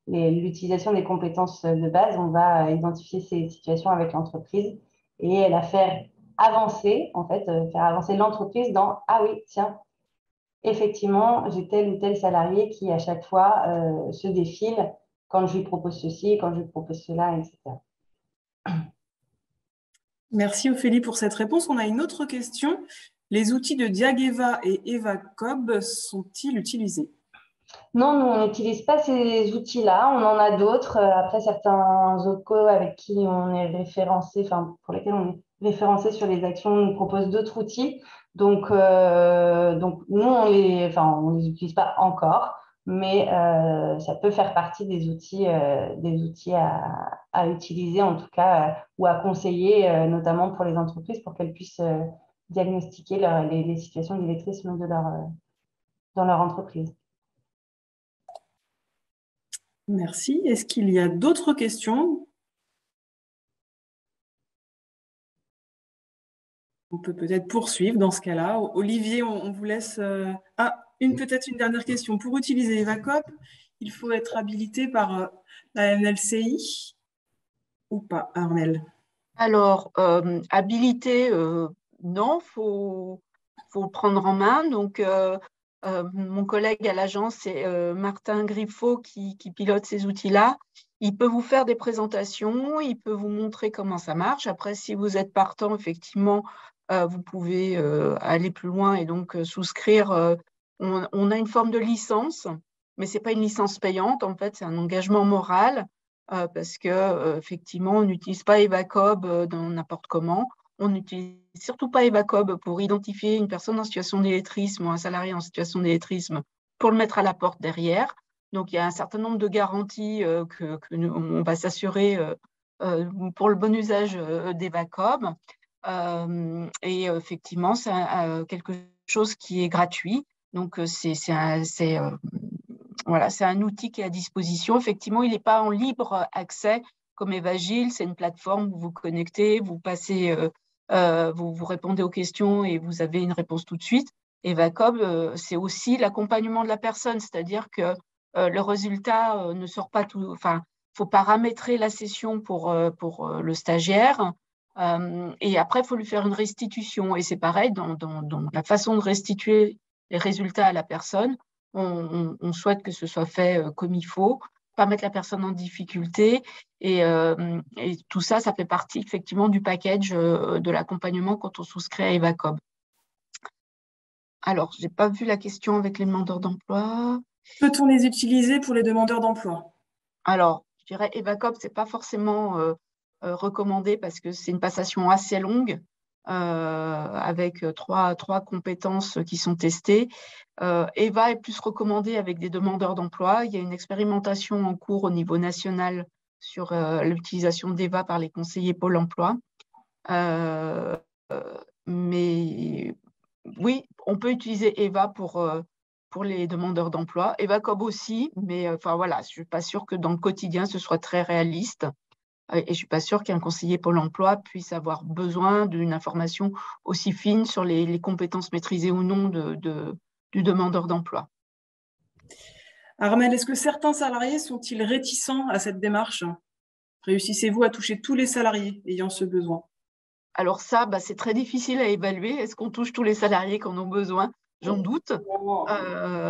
S2: l'utilisation des compétences de base, on va identifier ces situations avec l'entreprise et la faire avancer, en fait, faire avancer l'entreprise dans « Ah oui, tiens, effectivement, j'ai tel ou tel salarié qui, à chaque fois, se défile quand je lui propose ceci, quand je lui propose cela, etc. »
S1: Merci Ophélie pour cette réponse. On a une autre question. Les outils de Diageva et EvaCob sont-ils utilisés?
S2: Non, nous, on n'utilise pas ces outils-là. On en a d'autres. Après, certains OPCO avec qui on est référencé, enfin, pour lesquels on est référencé sur les actions, nous proposent d'autres outils. Donc nous, on les utilise pas encore, mais ça peut faire partie des outils à utiliser, en tout cas, ou à conseiller, notamment pour les entreprises, pour qu'elles puissent diagnostiquer les situations d'illettrisme dans leur entreprise.
S1: Merci. Est-ce qu'il y a d'autres questions? On peut peut-être poursuivre dans ce cas-là. Olivier, on vous laisse. Ah, peut-être une dernière question. Pour utiliser EvaCob, il faut être habilité par la NLCI ou pas, Armelle?
S3: Alors, habilité, non, faut le prendre en main. Donc, mon collègue à l'agence, c'est Martin Griffo qui pilote ces outils-là. Il peut vous faire des présentations, il peut vous montrer comment ça marche. Après, si vous êtes partant, effectivement, vous pouvez aller plus loin et donc souscrire. On a une forme de licence mais ce n'est pas une licence payante, en fait, c'est un engagement moral, parce que effectivement, on n'utilise pas Evacob dans n'importe comment. On n'utilise surtout pas Evacob pour identifier une personne en situation d'illettrisme ou un salarié en situation d'illettrisme pour le mettre à la porte derrière. Donc, il y a un certain nombre de garanties on va s'assurer pour le bon usage d'Evacob. Et effectivement, c'est quelque chose qui est gratuit. Donc, voilà, c'est un outil qui est à disposition. Effectivement, il n'est pas en libre accès comme Evagile. C'est une plateforme où vous vous connectez, vous passez, vous répondez aux questions et vous avez une réponse tout de suite. Evacob, c'est aussi l'accompagnement de la personne, c'est-à-dire que le résultat ne sort pas tout. Enfin, il faut paramétrer la session pour le stagiaire. Et après, il faut lui faire une restitution. Et c'est pareil, dans la façon de restituer les résultats à la personne, on souhaite que ce soit fait comme il faut, pas mettre la personne en difficulté. Et tout ça, ça fait partie effectivement du package de l'accompagnement quand on souscrit à Evacob. Alors, je n'ai pas vu la question avec les demandeurs d'emploi.
S1: Peut-on les utiliser pour les demandeurs d'emploi?
S3: Alors, je dirais Evacob, ce n'est pas forcément recommandé parce que c'est une passation assez longue avec trois compétences qui sont testées. Eva est plus recommandé avec des demandeurs d'emploi. Il y a une expérimentation en cours au niveau national sur l'utilisation d'Eva par les conseillers Pôle emploi. Mais oui, on peut utiliser Eva pour les demandeurs d'emploi. Evacob aussi, mais enfin voilà, je ne suis pas sûre que dans le quotidien, ce soit très réaliste. Et je ne suis pas sûre qu'un conseiller Pôle emploi puisse avoir besoin d'une information aussi fine sur les compétences maîtrisées ou non du demandeur d'emploi.
S1: Armelle, est-ce que certains salariés sont-ils réticents à cette démarche? Réussissez-vous à toucher tous les salariés ayant ce besoin?
S3: Alors ça, c'est très difficile à évaluer. Est-ce qu'on touche tous les salariés qui en ont besoin? J'en doute.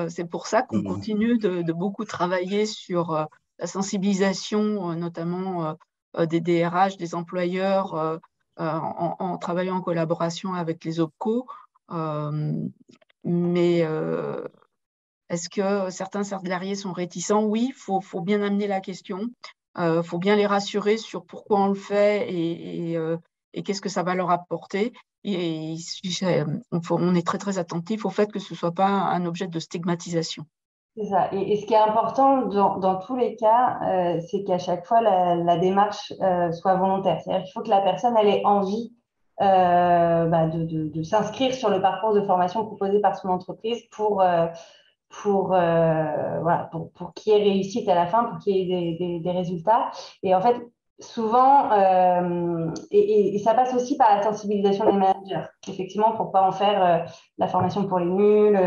S3: C'est pour ça qu'on continue de beaucoup travailler sur la sensibilisation, notamment des DRH, des employeurs, en travaillant en collaboration avec les OPCO. Mais est-ce que certains salariés sont réticents? Oui, il faut bien amener la question. Il faut bien les rassurer sur pourquoi on le fait et qu'est-ce que ça va leur apporter. Et on est très, très attentif au fait que ce ne soit pas un objet de stigmatisation.
S2: C'est ça. Et ce qui est important dans tous les cas, c'est qu'à chaque fois, la démarche soit volontaire. C'est-à-dire qu'il faut que la personne elle ait envie de s'inscrire sur le parcours de formation proposé par son entreprise voilà, pour qu'il y ait réussite à la fin, pour qu'il y ait des résultats. Et en fait, souvent, et ça passe aussi par la sensibilisation des managers, effectivement, pour pas en faire la formation pour les nuls,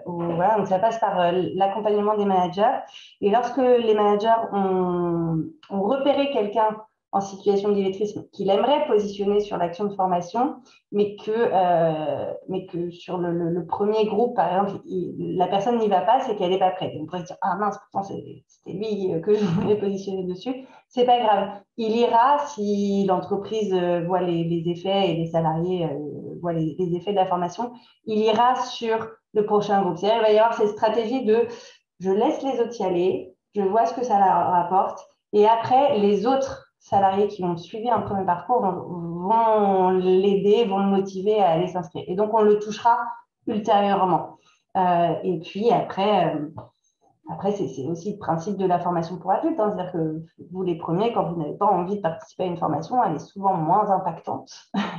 S2: voilà, donc ça passe par l'accompagnement des managers. Et lorsque les managers ont repéré quelqu'un en situation d'illettrisme qu'il aimerait positionner sur l'action de formation, mais que sur le premier groupe, par exemple, la personne n'y va pas, c'est qu'elle n'est pas prête. On pourrait se dire, ah mince, pourtant c'était lui que je voulais positionner dessus. C'est pas grave. Il ira si l'entreprise voit les effets et les salariés voient les effets de la formation. Il ira sur le prochain groupe. C'est-à-dire, il va y avoir cette stratégie de je laisse les autres y aller, je vois ce que ça leur apporte, et après, les autres salariés qui ont suivi un peu le parcours vont l'aider, vont le motiver à aller s'inscrire. Et donc, on le touchera ultérieurement. Et puis après c'est aussi le principe de la formation pour adultes. Hein. C'est-à-dire que vous, les premiers, quand vous n'avez pas envie de participer à une formation, elle est souvent moins impactante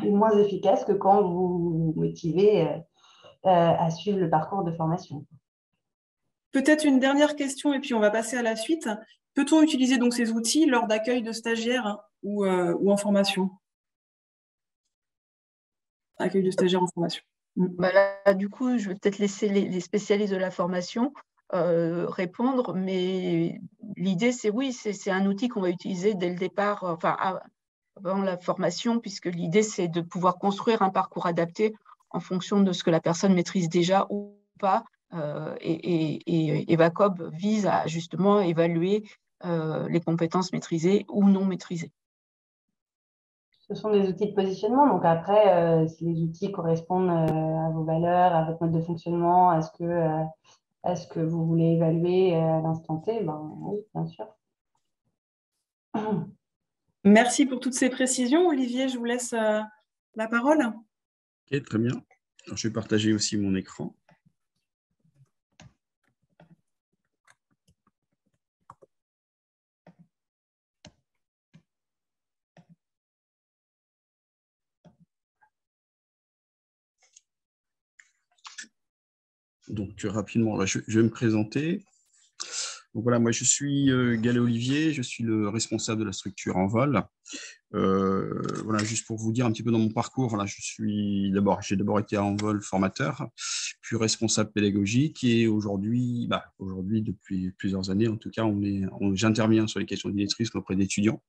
S2: et moins efficace que quand vous vous motivez à suivre le parcours de formation.
S1: Peut-être une dernière question et puis on va passer à la suite. Peut-on utiliser donc ces outils lors d'accueil de stagiaires ou en formation? Accueil de stagiaires en formation.
S3: Là, du coup, je vais peut-être laisser les spécialistes de la formation répondre, mais l'idée, c'est oui, c'est un outil qu'on va utiliser dès le départ, enfin avant la formation, puisque l'idée, c'est de pouvoir construire un parcours adapté en fonction de ce que la personne maîtrise déjà ou pas. Et Evacob vise à justement évaluer les compétences maîtrisées ou non maîtrisées.
S2: Ce sont des outils de positionnement. Donc après, si les outils correspondent à vos valeurs, à votre mode de fonctionnement, à ce à ce que vous voulez évaluer à l'instant T, ben, oui, bien sûr.
S1: Merci pour toutes ces précisions. Olivier, je vous laisse la parole.
S4: Ok, très bien. Alors, je vais partager aussi mon écran. Donc, rapidement, je vais me présenter. Donc, voilà, moi, je suis Gallet Olivier, je suis le responsable de la structure Envol. Voilà, juste pour vous dire un petit peu dans mon parcours, voilà, j'ai d'abord été à Envol formateur, puis responsable pédagogique, et aujourd'hui, depuis plusieurs années, en tout cas, j'interviens sur les questions d'illettrisme auprès d'étudiants.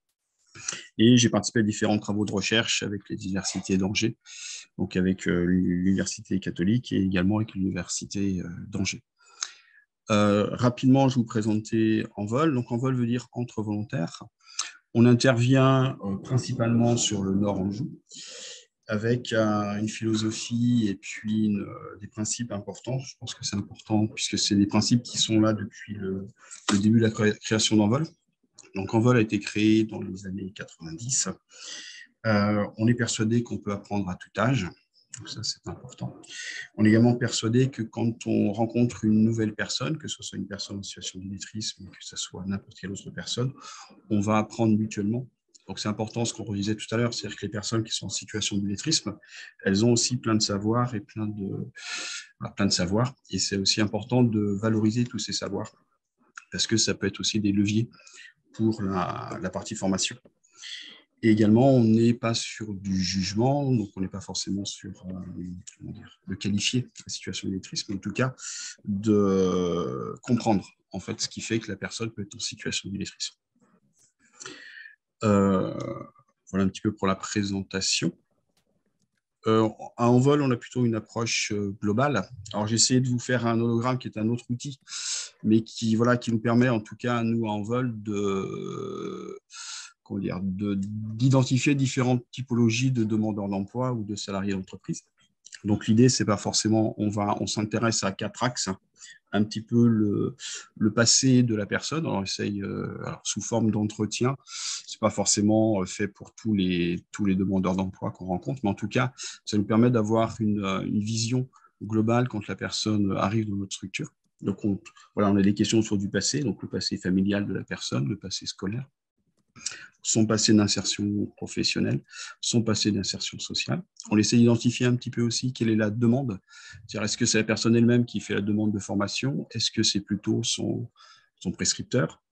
S4: Et j'ai participé à différents travaux de recherche avec les universités d'Angers, donc avec l'université catholique et également avec l'université d'Angers. Rapidement, je vais vous présenter Envol. Donc, Envol veut dire entre volontaires. On intervient principalement sur le Nord Anjou, avec une philosophie et puis des principes importants. Je pense que c'est important puisque c'est des principes qui sont là depuis le début de la création d'Envol. Donc, Envol a été créé dans les années 90. On est persuadé qu'on peut apprendre à tout âge. Donc ça, c'est important. On est également persuadé que quand on rencontre une nouvelle personne, que ce soit une personne en situation d'illettrisme, que ce soit n'importe quelle autre personne, on va apprendre mutuellement. Donc, c'est important ce qu'on redisait tout à l'heure, c'est-à-dire que les personnes qui sont en situation d'illettrisme, elles ont aussi plein de savoirs et plein de savoirs. Et c'est aussi important de valoriser tous ces savoirs parce que ça peut être aussi des leviers pour la partie formation. Et également, on n'est pas sur du jugement, donc on n'est pas forcément sur de qualifier la situation d'illettrisme, mais en tout cas de comprendre en fait ce qui fait que la personne peut être en situation d'illettrisme. Voilà un petit peu pour la présentation. À Envol, on a plutôt une approche globale. Alors, j'ai essayé de vous faire un hologramme qui est un autre outil, mais qui nous permet, en tout cas, nous, à Envol, d'identifier différentes typologies de demandeurs d'emploi ou de salariés d'entreprise. Donc, l'idée, c'est pas forcément, on s'intéresse à 4 axes, un petit peu le passé de la personne. On essaye, sous forme d'entretien, c'est pas forcément fait pour tous les demandeurs d'emploi qu'on rencontre, mais en tout cas, ça nous permet d'avoir une vision globale quand la personne arrive dans notre structure. Donc, on a des questions sur du passé, donc le passé familial de la personne, le passé scolaire, son passé d'insertion professionnelle, son passé d'insertion sociale. On essaie d'identifier un petit peu aussi quelle est la demande. C'est-à-dire, est-ce que c'est la personne elle-même qui fait la demande de formation? Est-ce que c'est plutôt son prescripteur?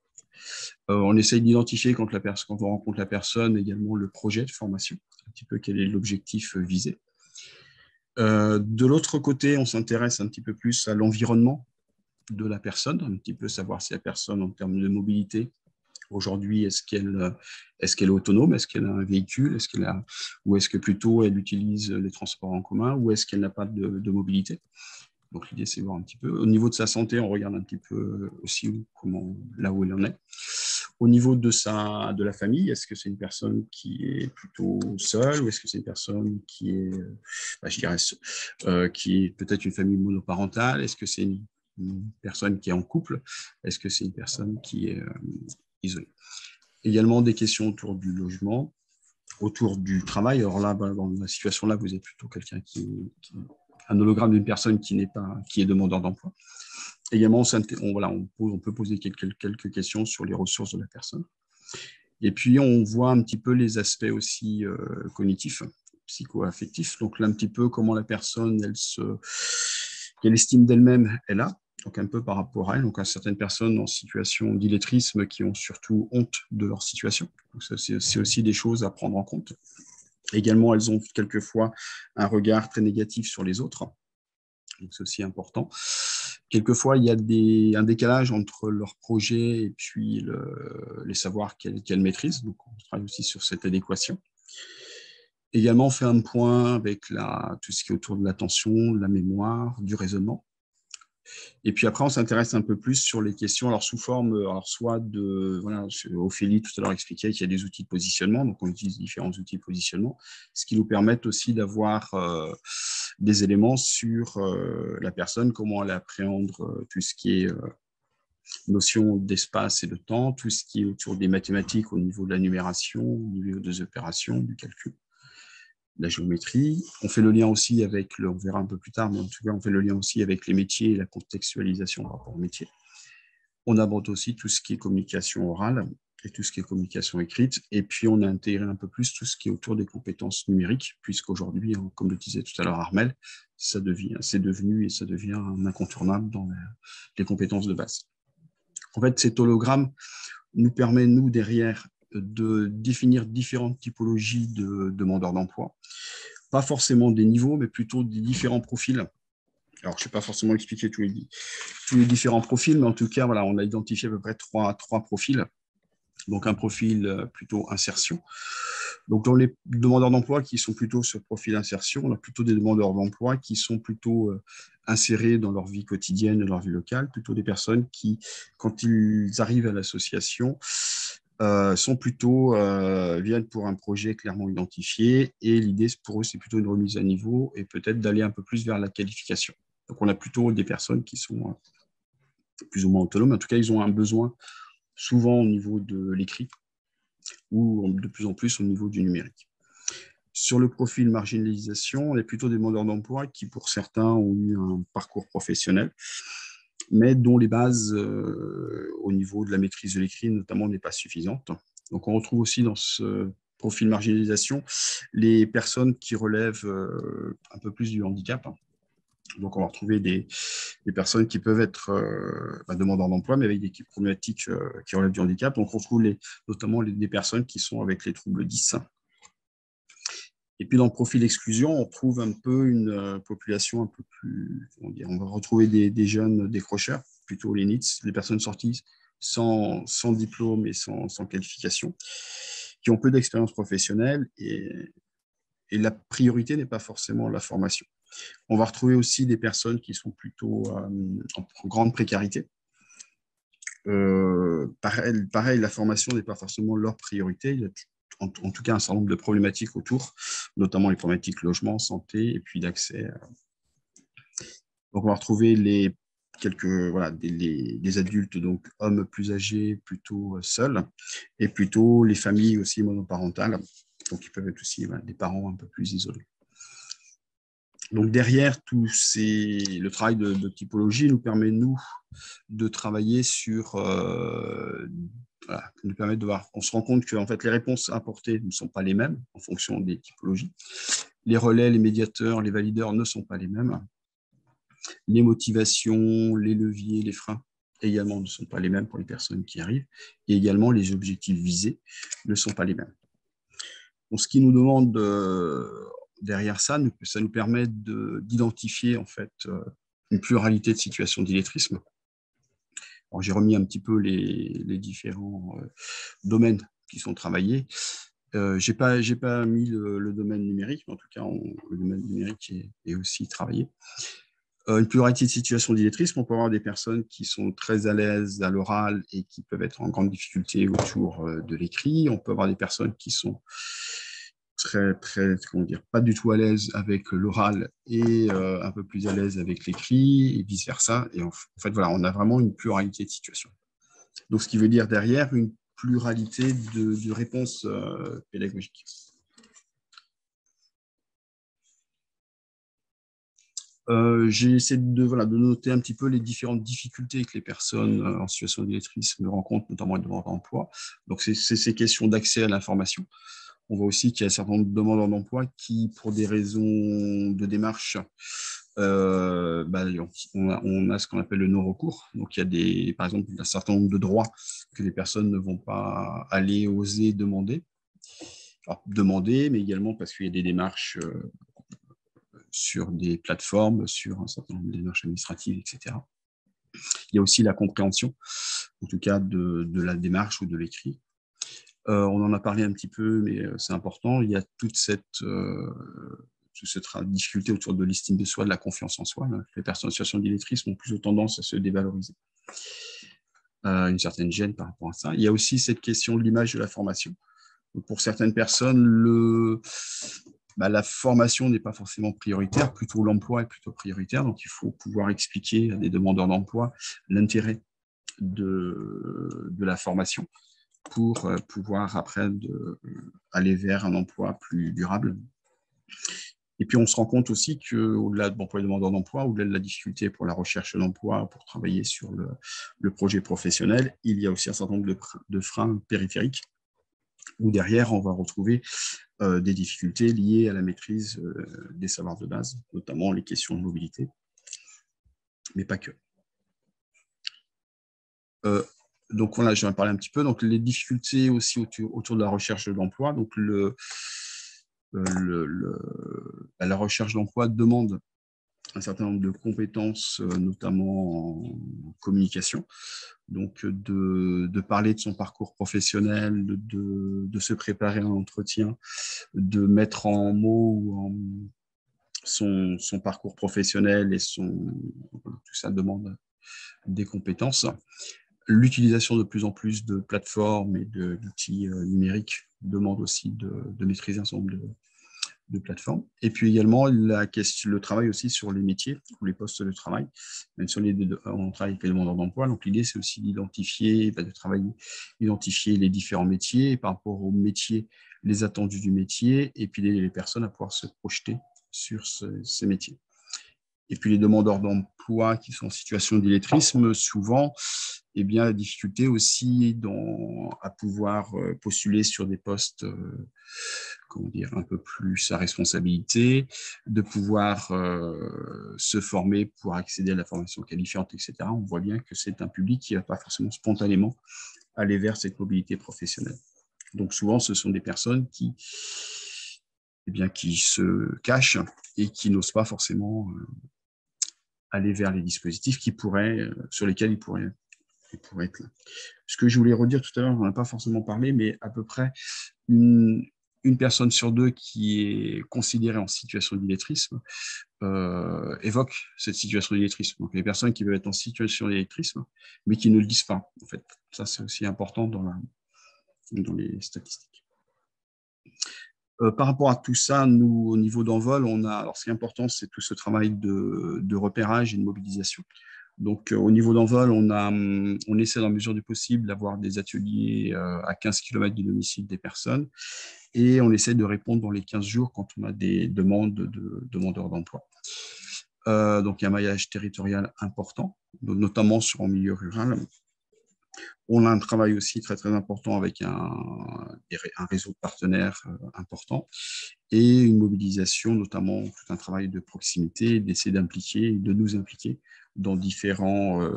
S4: On essaie d'identifier quand on rencontre la personne également le projet de formation, un petit peu quel est l'objectif visé. De l'autre côté, on s'intéresse un petit peu plus à l'environnement de la personne, un petit peu savoir si la personne en termes de mobilité, aujourd'hui, est-ce qu'elle est autonome? Est-ce qu'elle a un véhicule? Ou est-ce que plutôt elle utilise les transports en commun? Ou est-ce qu'elle n'a pas de mobilité? Donc, l'idée, c'est de voir un petit peu. Au niveau de sa santé, on regarde un petit peu aussi là où elle en est. Au niveau de la famille, est-ce que c'est une personne qui est plutôt seule ou est-ce que c'est une personne qui est, qui est peut-être une famille monoparentale? Est-ce que c'est une personne qui est en couple? Est-ce que c'est une personne qui est isolée? Également des questions autour du logement, autour du travail. Alors là, dans la situation là, vous êtes plutôt quelqu'un un hologramme d'une personne qui est demandeur d'emploi. Également, on peut poser quelques questions sur les ressources de la personne. Et puis, on voit un petit peu les aspects aussi cognitifs, psycho-affectifs. Donc là, un petit peu comment la personne, quelle estime d'elle-même elle a. Donc un peu par rapport à elle. Donc à certaines personnes en situation d'illettrisme qui ont surtout honte de leur situation. Donc ça, c'est aussi des choses à prendre en compte. Également, elles ont quelquefois un regard très négatif sur les autres. Donc, c'est aussi important. Quelquefois, il y a un décalage entre leur projet et puis les savoirs qu'elles maîtrisent. Donc, on travaille aussi sur cette adéquation. Également, on fait un point avec tout ce qui est autour de l'attention, de la mémoire, du raisonnement. Et puis après, on s'intéresse un peu plus sur les questions, alors sous forme, alors soit de, voilà, Ophélie tout à l'heure expliquait qu'il y a des outils de positionnement, donc on utilise différents outils de positionnement, ce qui nous permet aussi d'avoir des éléments sur la personne, comment elle appréhende tout ce qui est notion d'espace et de temps, tout ce qui est autour des mathématiques au niveau de la numération, au niveau des opérations, du calcul, la géométrie. On fait le lien aussi avec, on verra un peu plus tard, mais en tout cas, on fait le lien aussi avec les métiers et la contextualisation par rapport aux métiers. On aborde aussi tout ce qui est communication orale et tout ce qui est communication écrite. Et puis, on a intégré un peu plus tout ce qui est autour des compétences numériques, puisqu'aujourd'hui, comme le disait tout à l'heure Armel, c'est devenu et ça devient un incontournable dans les compétences de base. En fait, cet hologramme nous permet, nous, derrière, de définir différentes typologies de demandeurs d'emploi. Pas forcément des niveaux, mais plutôt des différents profils. Alors, je ne sais pas forcément expliquer tous les différents profils, mais en tout cas, voilà, on a identifié à peu près trois profils. Donc, un profil plutôt insertion. Donc, dans les demandeurs d'emploi qui sont plutôt sur profil insertion, on a plutôt des demandeurs d'emploi qui sont plutôt insérés dans leur vie quotidienne, dans leur vie locale, plutôt des personnes qui, quand ils arrivent à l'association, sont plutôt, viennent pour un projet clairement identifié, et l'idée pour eux, c'est plutôt une remise à niveau et peut-être d'aller un peu plus vers la qualification. Donc, on a plutôt des personnes qui sont plus ou moins autonomes. En tout cas, ils ont un besoin souvent au niveau de l'écrit ou de plus en plus au niveau du numérique. Sur le profil marginalisation, on est plutôt des demandeurs d'emploi qui, pour certains, ont eu un parcours professionnel, mais dont les bases au niveau de la maîtrise de l'écrit, notamment, n'est pas suffisante. Donc, on retrouve aussi dans ce profil marginalisation les personnes qui relèvent un peu plus du handicap. Donc, on va retrouver des personnes qui peuvent être demandeurs d'emploi, mais avec des problématiques qui relèvent du handicap. Donc, on retrouve notamment des personnes qui sont avec les troubles 10. Et puis, dans le profil exclusion, on trouve un peu une population un peu plus, comment dire, on va retrouver des jeunes décrocheurs, plutôt les NEETs, les personnes sorties sans diplôme et sans qualification, qui ont peu d'expérience professionnelle, et la priorité n'est pas forcément la formation. On va retrouver aussi des personnes qui sont plutôt en grande précarité. Pareil, la formation n'est pas forcément leur priorité. Il y a en tout cas un certain nombre de problématiques autour, notamment les problématiques logement, santé et puis d'accès. Donc, on va retrouver les adultes, donc hommes plus âgés, plutôt seuls, et plutôt les familles aussi monoparentales, donc ils peuvent être aussi des parents un peu plus isolés. Donc, derrière le travail de typologie nous permet, nous, de travailler sur... nous permet de voir. On se rend compte que en fait, les réponses apportées ne sont pas les mêmes en fonction des typologies. Les relais, les médiateurs, les valideurs ne sont pas les mêmes. Les motivations, les leviers, les freins également ne sont pas les mêmes pour les personnes qui arrivent. Et également, les objectifs visés ne sont pas les mêmes. Donc, ce qui nous demande derrière ça nous permet d'identifier en fait une pluralité de situations d'illettrisme. Alors, j'ai remis un petit peu les différents domaines qui sont travaillés. J'ai pas mis le domaine numérique, mais en tout cas, le domaine numérique est aussi travaillé. Une pluralité de situations d'illettrisme, on peut avoir des personnes qui sont très à l'aise à l'oral et qui peuvent être en grande difficulté autour de l'écrit. On peut avoir des personnes qui sont pas du tout à l'aise avec l'oral et un peu plus à l'aise avec l'écrit et vice-versa. Et en fait, voilà, on a vraiment une pluralité de situations. Donc, ce qui veut dire derrière une pluralité de réponses pédagogiques. J'ai essayé de noter un petit peu les différentes difficultés que les personnes en situation d'illettrisme rencontrent, notamment les demandeurs d'emploi. Donc, c'est ces questions d'accès à l'information. On voit aussi qu'il y a un certain nombre de demandeurs d'emploi qui, pour des raisons de démarche, on a ce qu'on appelle le non-recours. Donc, il y a par exemple, un certain nombre de droits que les personnes ne vont pas aller oser demander. Alors, demander, mais également parce qu'il y a des démarches sur des plateformes, sur un certain nombre de démarches administratives, etc. Il y a aussi la compréhension, en tout cas, de la démarche ou de l'écrit. On en a parlé un petit peu, mais c'est important. Il y a toute cette toute cette difficulté autour de l'estime de soi, de la confiance en soi. Les personnes en situation d'illettrisme ont plutôt tendance à se dévaloriser. Une certaine gêne par rapport à ça. Il y a aussi cette question de l'image de la formation. Donc, pour certaines personnes, la formation n'est pas forcément prioritaire, plutôt l'emploi est plutôt prioritaire. Donc, il faut pouvoir expliquer à des demandeurs d'emploi l'intérêt de la formation pour pouvoir après aller vers un emploi plus durable. Et puis, on se rend compte aussi qu'au-delà de l'emploi et demandeur d'emploi, au-delà de la difficulté pour la recherche d'emploi, pour travailler sur le projet professionnel, il y a aussi un certain nombre de freins périphériques où derrière, on va retrouver des difficultés liées à la maîtrise des savoirs de base, notamment les questions de mobilité, mais pas que. Donc voilà, je vais en parler un petit peu. Donc les difficultés aussi autour de la recherche d'emploi. Donc la recherche d'emploi demande un certain nombre de compétences, notamment en communication. Donc de parler de son parcours professionnel, de se préparer à un entretien, de mettre en mots son parcours professionnel et tout ça demande des compétences. L'utilisation de plus en plus de plateformes et d'outils numériques demande aussi de maîtriser un certain nombre de plateformes. Et puis également, le travail aussi sur les métiers ou les postes de travail. Même si on travaille avec les demandeurs d'emploi, donc l'idée, c'est aussi d'identifier les différents métiers et par rapport aux métiers, les attendus du métier et puis les personnes à pouvoir se projeter sur ces métiers. Et puis les demandeurs d'emploi qui sont en situation d'illettrisme, souvent, la difficulté aussi à pouvoir postuler sur des postes un peu plus à responsabilité, de pouvoir se former pour accéder à la formation qualifiante, etc. On voit bien que c'est un public qui ne va pas forcément spontanément aller vers cette mobilité professionnelle. Donc souvent, ce sont des personnes qui se cachent et qui n'osent pas forcément aller vers les dispositifs sur lesquels ils pourraient être là. Ce que je voulais redire tout à l'heure, on n'en a pas forcément parlé, mais à peu près une personne sur deux qui est considérée en situation d'illettrisme évoque cette situation d'illettrisme. Donc les personnes qui veulent être en situation d'illettrisme, mais qui ne le disent pas, en fait. Ça, c'est aussi important dans les statistiques. Par rapport à tout ça, nous, au niveau d'Envol, alors ce qui est important, c'est tout ce travail de repérage et de mobilisation. Donc, au niveau d'Envol, on essaie dans la mesure du possible d'avoir des ateliers à 15 km du domicile des personnes et on essaie de répondre dans les 15 jours quand on a des demandes de demandeurs d'emploi. Donc, il y a un maillage territorial important, notamment en milieu rural. On a un travail aussi très, très important avec un réseau de partenaires important et une mobilisation, notamment tout un travail de proximité, d'essayer de nous impliquer dans différents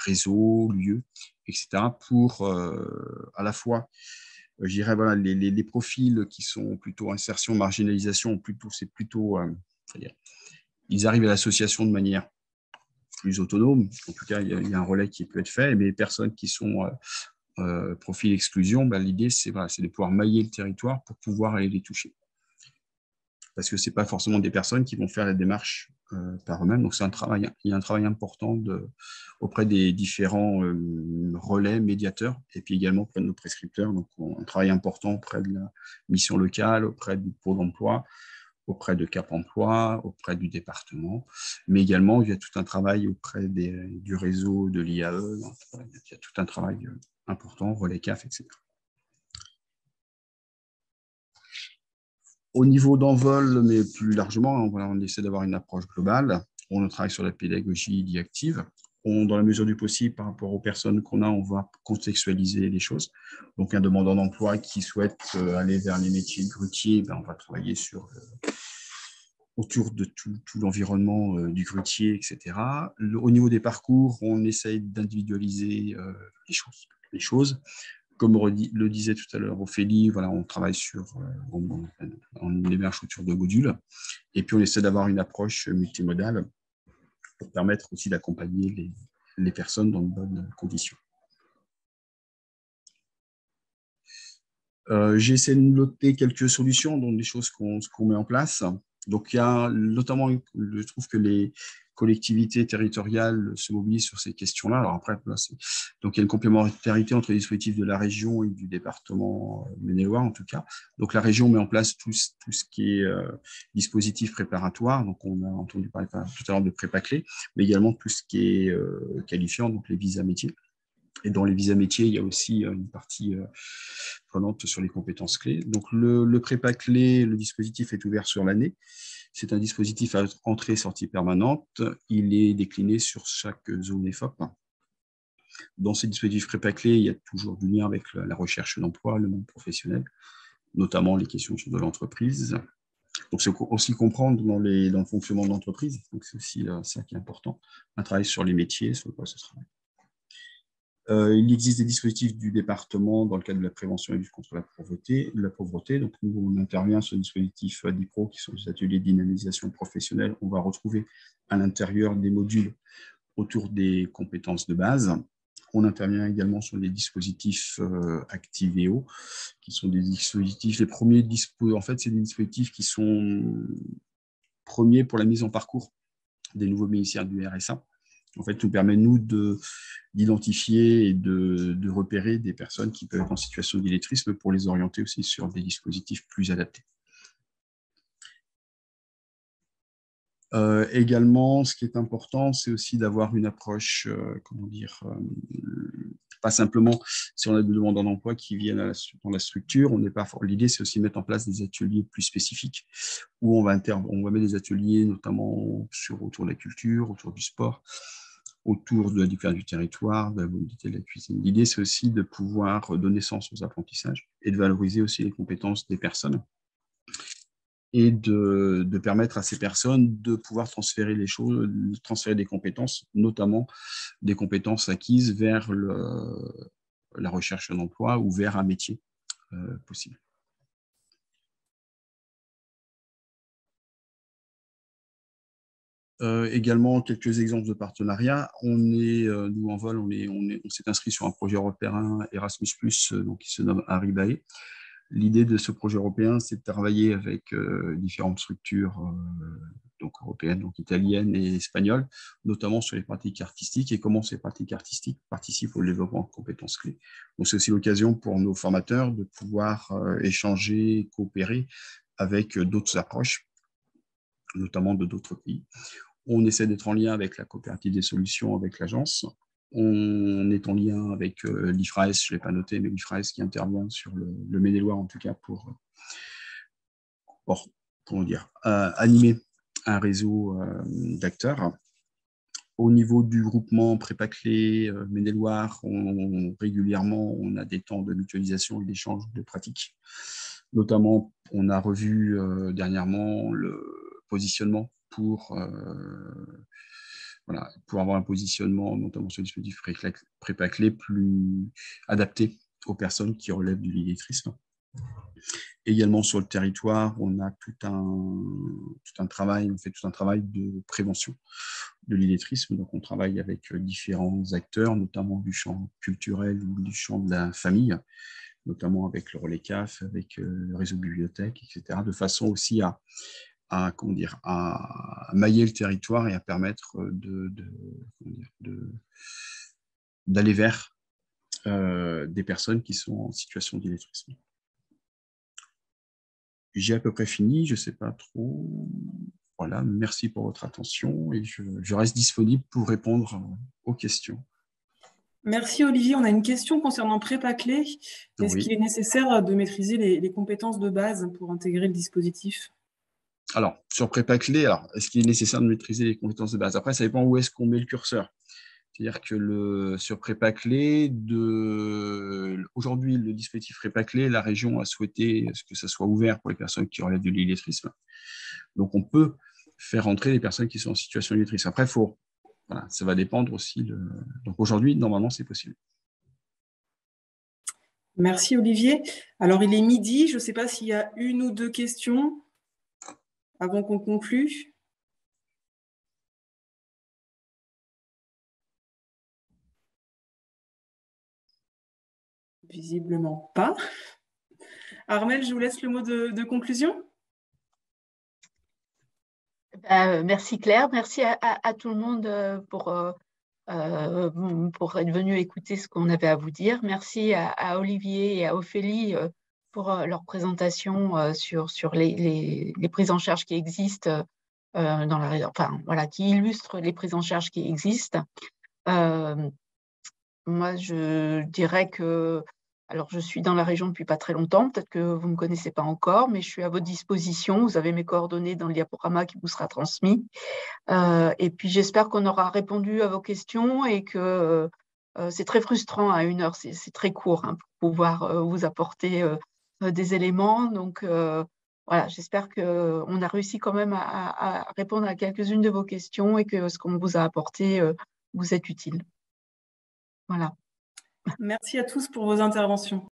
S4: réseaux, lieux, etc. pour à la fois, je dirais, voilà, les profils qui sont plutôt insertion, marginalisation, ils arrivent à l'association de manière plus autonome. En tout cas, il y a un relais qui peut être fait, mais les personnes qui sont profil exclusion, l'idée, c'est de pouvoir mailler le territoire pour pouvoir aller les toucher. Parce que ce n'est pas forcément des personnes qui vont faire la démarche par eux-mêmes. Donc, il y a un travail important auprès des différents relais médiateurs et puis également auprès de nos prescripteurs. Donc, un travail important auprès de la mission locale, auprès du pôle emploi, auprès de Cap Emploi, auprès du département, mais également il y a tout un travail auprès du réseau de l'IAE, il y a tout un travail important, relais CAF, etc. Au niveau d'Envol, mais plus largement, on essaie d'avoir une approche globale, on travaille sur la pédagogie diactive. Dans la mesure du possible, par rapport aux personnes qu'on a, on va contextualiser les choses. Donc, un demandeur d'emploi qui souhaite aller vers les métiers grutiers, on va travailler autour de tout l'environnement du grutier, etc. Au niveau des parcours, on essaye d'individualiser les choses. Comme le disait tout à l'heure Ophélie, voilà, on travaille on démarche autour de modules. Et puis, on essaie d'avoir une approche multimodale pour permettre aussi d'accompagner les personnes dans de bonnes conditions. J'ai essayé de noter quelques solutions, donc des choses qu'on met en place. Donc, il y a notamment, je trouve que les collectivités territoriales se mobilisent sur ces questions-là. Alors après, donc il y a une complémentarité entre les dispositifs de la région et du département Maine-et-Loire, en tout cas. Donc, la région met en place tout ce qui est dispositif préparatoire. Donc, on a entendu parler tout à l'heure de prépa-clé, mais également tout ce qui est qualifiant, donc les visas métiers. Et dans les visas métiers, il y a aussi une partie prenante sur les compétences clés. Donc, le prépa clé, le dispositif est ouvert sur l'année. C'est un dispositif à entrée et sortie permanente. Il est décliné sur chaque zone EFOP. Dans ces dispositifs prépa clés, il y a toujours du lien avec la recherche d'emploi, le monde professionnel, notamment les questions de l'entreprise. Donc, c'est aussi comprendre dans le fonctionnement de l'entreprise. Donc, c'est aussi ça qui est important. Un travail sur les métiers, sur le poste de travail. Il existe des dispositifs du département dans le cadre de la prévention et lutte contre la pauvreté. Donc, nous, on intervient sur les dispositifs DIPRO, qui sont des ateliers de dynamisation professionnelle. On va retrouver à l'intérieur des modules autour des compétences de base. On intervient également sur les dispositifs Activeo, qui sont des dispositifs, les premiers dispositifs, en fait, c'est des dispositifs qui sont premiers pour la mise en parcours des nouveaux bénéficiaires du RSA. En fait, nous permet, nous, d'identifier et de repérer des personnes qui peuvent être en situation d'illettrisme pour les orienter aussi sur des dispositifs plus adaptés. Également, ce qui est important, c'est aussi d'avoir une approche, pas simplement si on a des demandeurs d'emploi qui viennent dans la structure, l'idée c'est aussi de mettre en place des ateliers plus spécifiques où on va mettre des ateliers notamment autour de la culture, autour du sport, autour de la découverte du territoire, de la mobilité de la cuisine. L'idée c'est aussi de pouvoir donner sens aux apprentissages et de valoriser aussi les compétences des personnes, et de permettre à ces personnes de pouvoir transférer les choses, transférer des compétences, notamment des compétences acquises vers la recherche d'emploi ou vers un métier possible. Également, quelques exemples de partenariats. Nous, en Vol, on s'est inscrit sur un projet européen Erasmus+, donc, qui se nomme Arribae. L'idée de ce projet européen, c'est de travailler avec différentes structures donc européennes, donc italiennes et espagnoles, notamment sur les pratiques artistiques et comment ces pratiques artistiques participent au développement de compétences clés. Donc, c'est aussi l'occasion pour nos formateurs de pouvoir échanger, coopérer avec d'autres approches, notamment de d'autres pays. On essaie d'être en lien avec la coopérative des solutions, avec l'agence. On est en lien avec l'IFRAES, je ne l'ai pas noté, mais l'IFRAES qui intervient sur le Maine-et-Loire, en tout cas, pour animer un réseau d'acteurs. Au niveau du groupement Prépa-Clé Maine-et-Loire, régulièrement, on a des temps de mutualisation et d'échange de pratiques. Notamment, on a revu dernièrement le positionnement pour avoir un positionnement, notamment sur le dispositif prépa-clé, plus adapté aux personnes qui relèvent de l'illettrisme. Également sur le territoire, on a on fait tout un travail de prévention de l'illettrisme. Donc, on travaille avec différents acteurs, notamment du champ culturel ou du champ de la famille, notamment avec le relais CAF, avec le réseau bibliothèque, etc., de façon aussi à mailler le territoire et à permettre d'aller vers des personnes qui sont en situation d'illettrisme. J'ai à peu près fini, je ne sais pas trop. Voilà, merci pour votre attention et je reste disponible pour répondre aux questions.
S1: Merci Olivier. On a une question concernant Prépa-Clé. Est-ce qu'il est nécessaire de maîtriser les compétences de base pour intégrer le dispositif ?
S4: Alors, sur Prépa-Clé, est-ce qu'il est nécessaire de maîtriser les compétences de base ? Après, ça dépend où est-ce qu'on met le curseur. C'est-à-dire que sur Prépa-Clé, aujourd'hui, le dispositif Prépa-Clé, la région a souhaité que ça soit ouvert pour les personnes qui relèvent de l'illettrisme. Donc, on peut faire entrer les personnes qui sont en situation d'illettrisme. Après, ça va dépendre aussi. Donc, aujourd'hui, normalement, c'est possible.
S1: Merci Olivier. Alors, il est midi. Je ne sais pas s'il y a une ou deux questions avant qu'on conclue. Visiblement pas. Armelle, je vous laisse le mot de conclusion.
S3: Merci Claire, merci à tout le monde pour être venu écouter ce qu'on avait à vous dire. Merci à Olivier et à Ophélie pour leur présentation sur les prises en charge qui existent dans la, enfin, voilà, qui illustrent les prises en charge qui existent. Moi, je dirais que, alors je suis dans la région depuis pas très longtemps, peut-être que vous ne me connaissez pas encore, mais je suis à votre disposition. Vous avez mes coordonnées dans le diaporama qui vous sera transmis. Et puis j'espère qu'on aura répondu à vos questions et que c'est très frustrant à 1 heure, c'est très court hein, pour pouvoir vous apporter des éléments. Donc voilà, j'espère qu'on a réussi quand même à répondre à quelques-unes de vos questions et que ce qu'on vous a apporté vous est utile. Voilà.
S1: Merci à tous pour vos interventions.